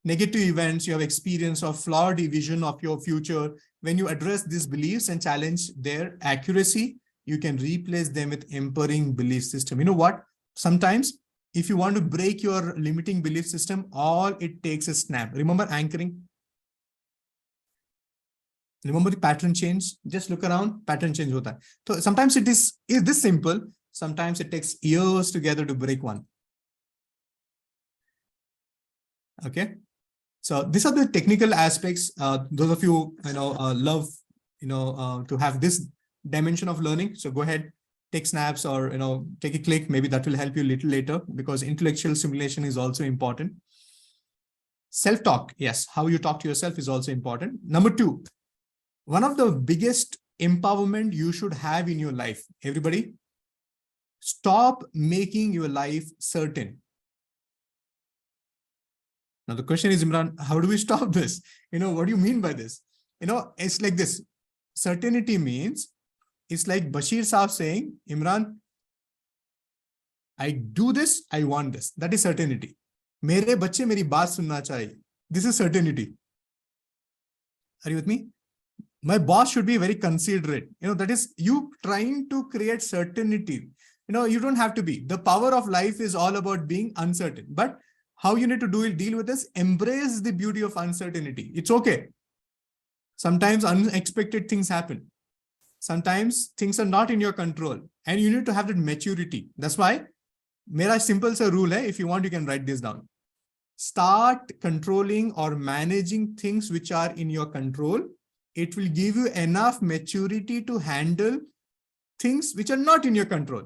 Negative events, you have experience of flawed vision of your future. When you address these beliefs and challenge their accuracy, you can replace them with empowering belief system. You know what? Sometimes if you want to break your limiting belief system, all it takes is snap. Remember anchoring? Remember the pattern change? Just look around, pattern change hota hai. So sometimes it is this simple. Sometimes it takes years together to break one. Okay. So these are the technical aspects. Those of you, love, to have this dimension of learning. So go ahead, take snaps or, take a click. Maybe that will help you a little later, because intellectual simulation is also important. Self-talk. Yes. How you talk to yourself is also important. Number 2, one of the biggest empowerment you should have in your life. Everybody, stop making your life certain. Now the question is, Imran, how do we stop this? What do you mean by this? It's like this. Certainty means, it's like Bashir Saab saying, Imran, I do this, I want this. That is certainty. Mere bachche meri baat sunna chahiye. This is certainty. Are you with me? My boss should be very considerate. That is you trying to create certainty. You don't have to be. The power of life is all about being uncertain. But how you need to deal with this? Embrace the beauty of uncertainty. It's okay. Sometimes unexpected things happen. Sometimes things are not in your control, and you need to have that maturity. That's why mera simple sa rule hai. If you want, you can write this down. Start controlling or managing things which are in your control. It will give you enough maturity to handle things which are not in your control.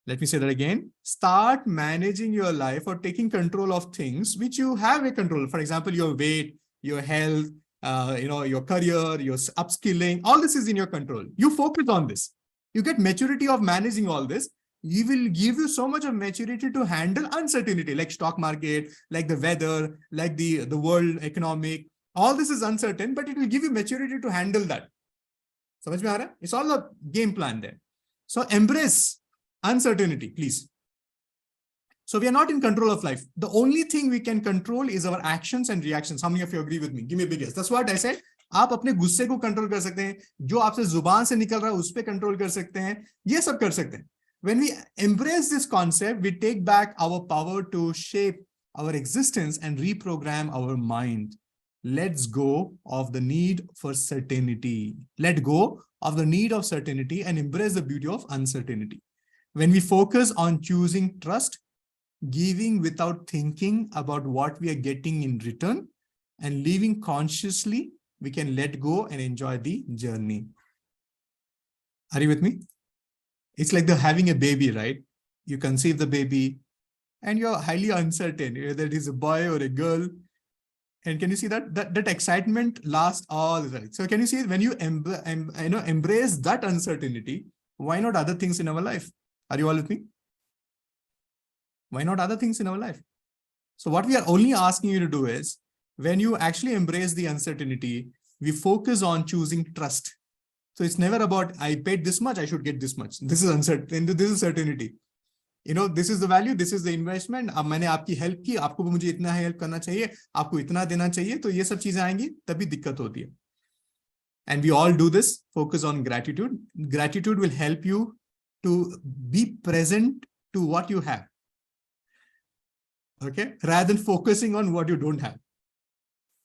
Let me say that again. Start managing your life or taking control of things which you have a control. For example, your weight, your health, your career, your upskilling, all this is in your control. You focus on this. You get maturity of managing all this. You will give you so much of maturity to handle uncertainty, like stock market, like the weather, like the world economic. All this is uncertain, but it will give you maturity to handle that. Samajh mein aa raha hai? It's all a game plan there. So embrace uncertainty, please. So we are not in control of life. The only thing we can control is our actions and reactions. How many of you agree with me? Give me a big yes. That's what I said. आप अपने गुस्से को control कर सकते हैं, जो आपसे जुबान से निकल रहा है उस पे कंट्रोल कर सकते हैं, ये सब कर सकते हैं. When we embrace this concept, we take back our power to shape our existence and reprogram our mind. Let's go of the need for certainty. Let go of the need of certainty and embrace the beauty of uncertainty. When we focus on choosing trust, giving without thinking about what we are getting in return, and living consciously, we can let go and enjoy the journey. Are you with me? It's like having a baby, right? You conceive the baby and you're highly uncertain whether it is a boy or a girl. And can you see that excitement lasts all the time? So can you see when you embrace that uncertainty, why not other things in our life? Are you all with me? Why not other things in our life? So what we are only asking you to do is, when you actually embrace the uncertainty, we focus on choosing trust. So it's never about, I paid this much, I should get this much. This is uncertain. This is certainty. This is the value, this is the investment. अब मैंने आपकी help की, आपको भी मुझे इतना help करना चाहिए, आपको इतना देना चाहिए, तो ये सब चीजें आएंगी, तभी दिक्कत होती है. And we all do this. Focus on gratitude. Gratitude will help you to be present to what you have. Okay, rather than focusing on what you don't have.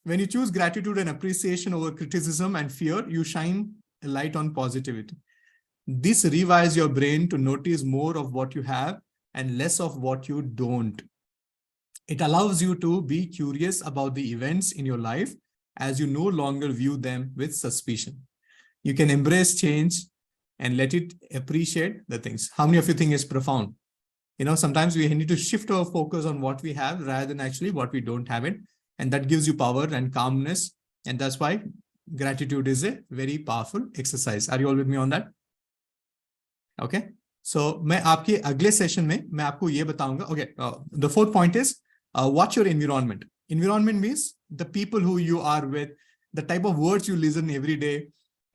When you choose gratitude and appreciation over criticism and fear, you shine a light on positivity. This rewires your brain to notice more of what you have and less of what you don't. It allows you to be curious about the events in your life as you no longer view them with suspicion. You can embrace change and let it appreciate the things. How many of you think is profound? Sometimes we need to shift our focus on what we have rather than actually what we don't have it. And that gives you power and calmness. And that's why gratitude is a very powerful exercise. Are you all with me on that? Okay. So मैं आपके अगले session में मैं आपको ये बताऊंगा. Okay. The fourth point is watch your environment. Environment means the people who you are with, the type of words you listen every day.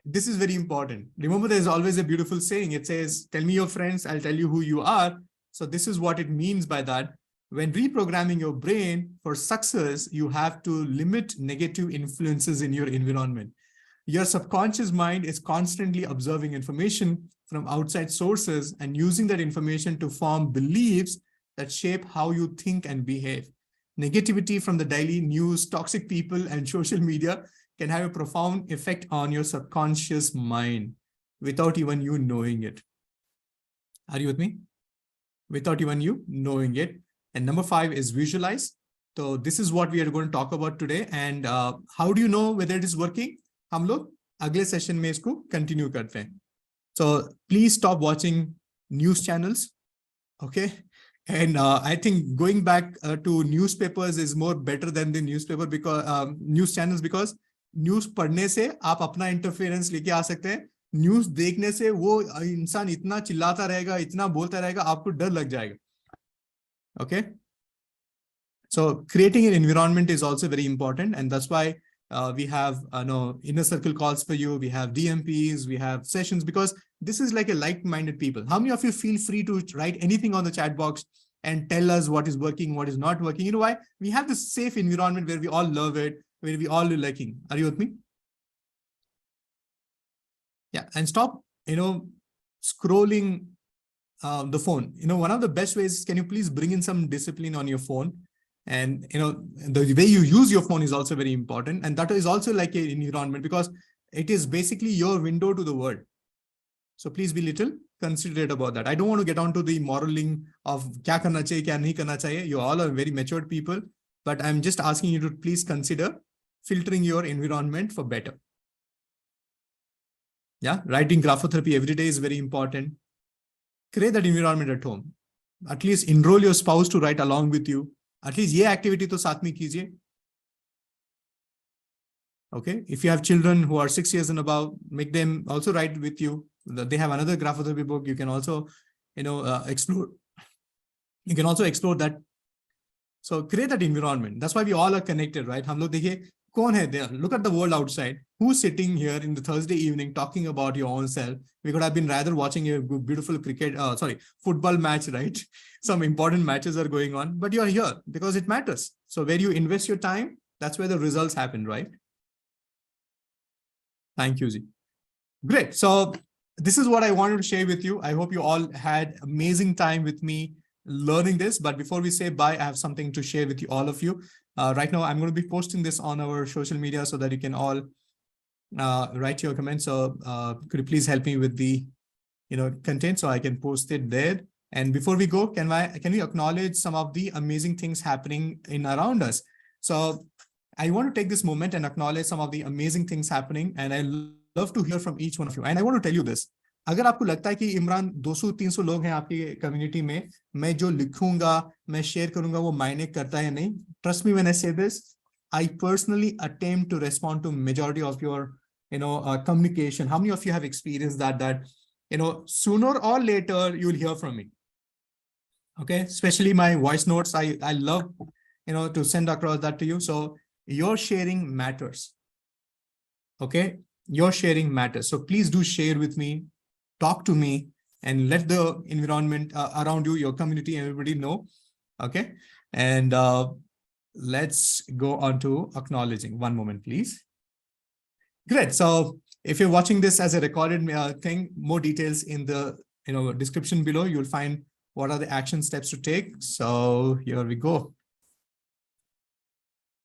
This is very important. Remember, there's always a beautiful saying. It says, tell me your friends, I'll tell you who you are. So this is what it means by that. When reprogramming your brain for success, you have to limit negative influences in your environment. Your subconscious mind is constantly observing information from outside sources and using that information to form beliefs that shape how you think and behave. Negativity from the daily news, toxic people, and social media can have a profound effect on your subconscious mind without even you knowing it. Are you with me? Without even you knowing it. And number 5 is visualize. So this is what we are going to talk about today. And how do you know whether it is working? हम लोग अगले session में इसको continue करते हैं. So please stop watching news channels. Okay. And I think going back to newspapers is more better than the newspaper because news channels, because news पढ़ने से आप अपना interference लेके आ सकते हैं. न्यूज देखने से वो इंसान इतना चिल्लाता रहेगा, इतना बोलता रहेगा, आपको डर लग जाएगा. Okay. So creating an environment is also very important. And that's why we have inner circle calls for you. We have DMPs, we have sessions, because this is like a like-minded people. How many of you feel free to write anything on the chat box and tell us what is working, what is not working? You know why? We have this safe environment where we all love it, where we all are liking. Are you with me? Yeah. And stop, scrolling the phone. One of the best ways, can you please bring in some discipline on your phone? And, the way you use your phone is also very important. And that is also like an environment, because it is basically your window to the world. So please be little considerate about that. I don't want to get onto the moraling of kya karna chahiye, kya nahi karna chahiye. You all are very matured people, but I'm just asking you to please consider filtering your environment for better. Yeah. Writing graphotherapy every day is very important. Create that environment at home. At least enroll your spouse to write along with you. At least ye activity to saath mein kijiye. Okay. If you have children who are 6 years and above, make them also write with you. They have another graphotherapy book. You can also, explore. You can also explore that. So create that environment. That's why we all are connected, right? Hum log dekhiye, kaun hai there? Look at the world outside. Who's sitting here in the Thursday evening talking about your own self? We could have been rather watching a beautiful football match, right? Some important matches are going on, but you're here because it matters. So where you invest your time, that's where the results happen, right? Thank you, Ji. Great. So this is what I wanted to share with you. I hope you all had amazing time with me. learning this. But before we say bye, I have something to share with you, all of you. Right now, I'm going to be posting this on our social media so that you can all write your comments. So could you please help me with the content so I can post it there. And before we go, can we acknowledge some of the amazing things happening in around us? So I want to take this moment and acknowledge some of the amazing things happening. And I love to hear from each one of you. And I want to tell you this. अगर आपको लगता है कि इमरान 200-300 लोग हैं आपकी community में, मैं जो लिखूंगा, मैं शेयर करूंगा, वो मायने करता है या नहीं, trust me when I say this, I personally attempt to respond to majority of your communication. How many of you have experienced that sooner or later you'll hear from me? Okay, especially my voice notes, I love to send across that to you. So your sharing matters. Okay, your sharing matters. So please do share with me, talk to me, and let the environment around you, your community, everybody know. Okay, and let's go on to acknowledging. One moment, please. Great. So if you're watching this as a recorded thing, more details in the description below. You'll find what are the action steps to take. So here we go.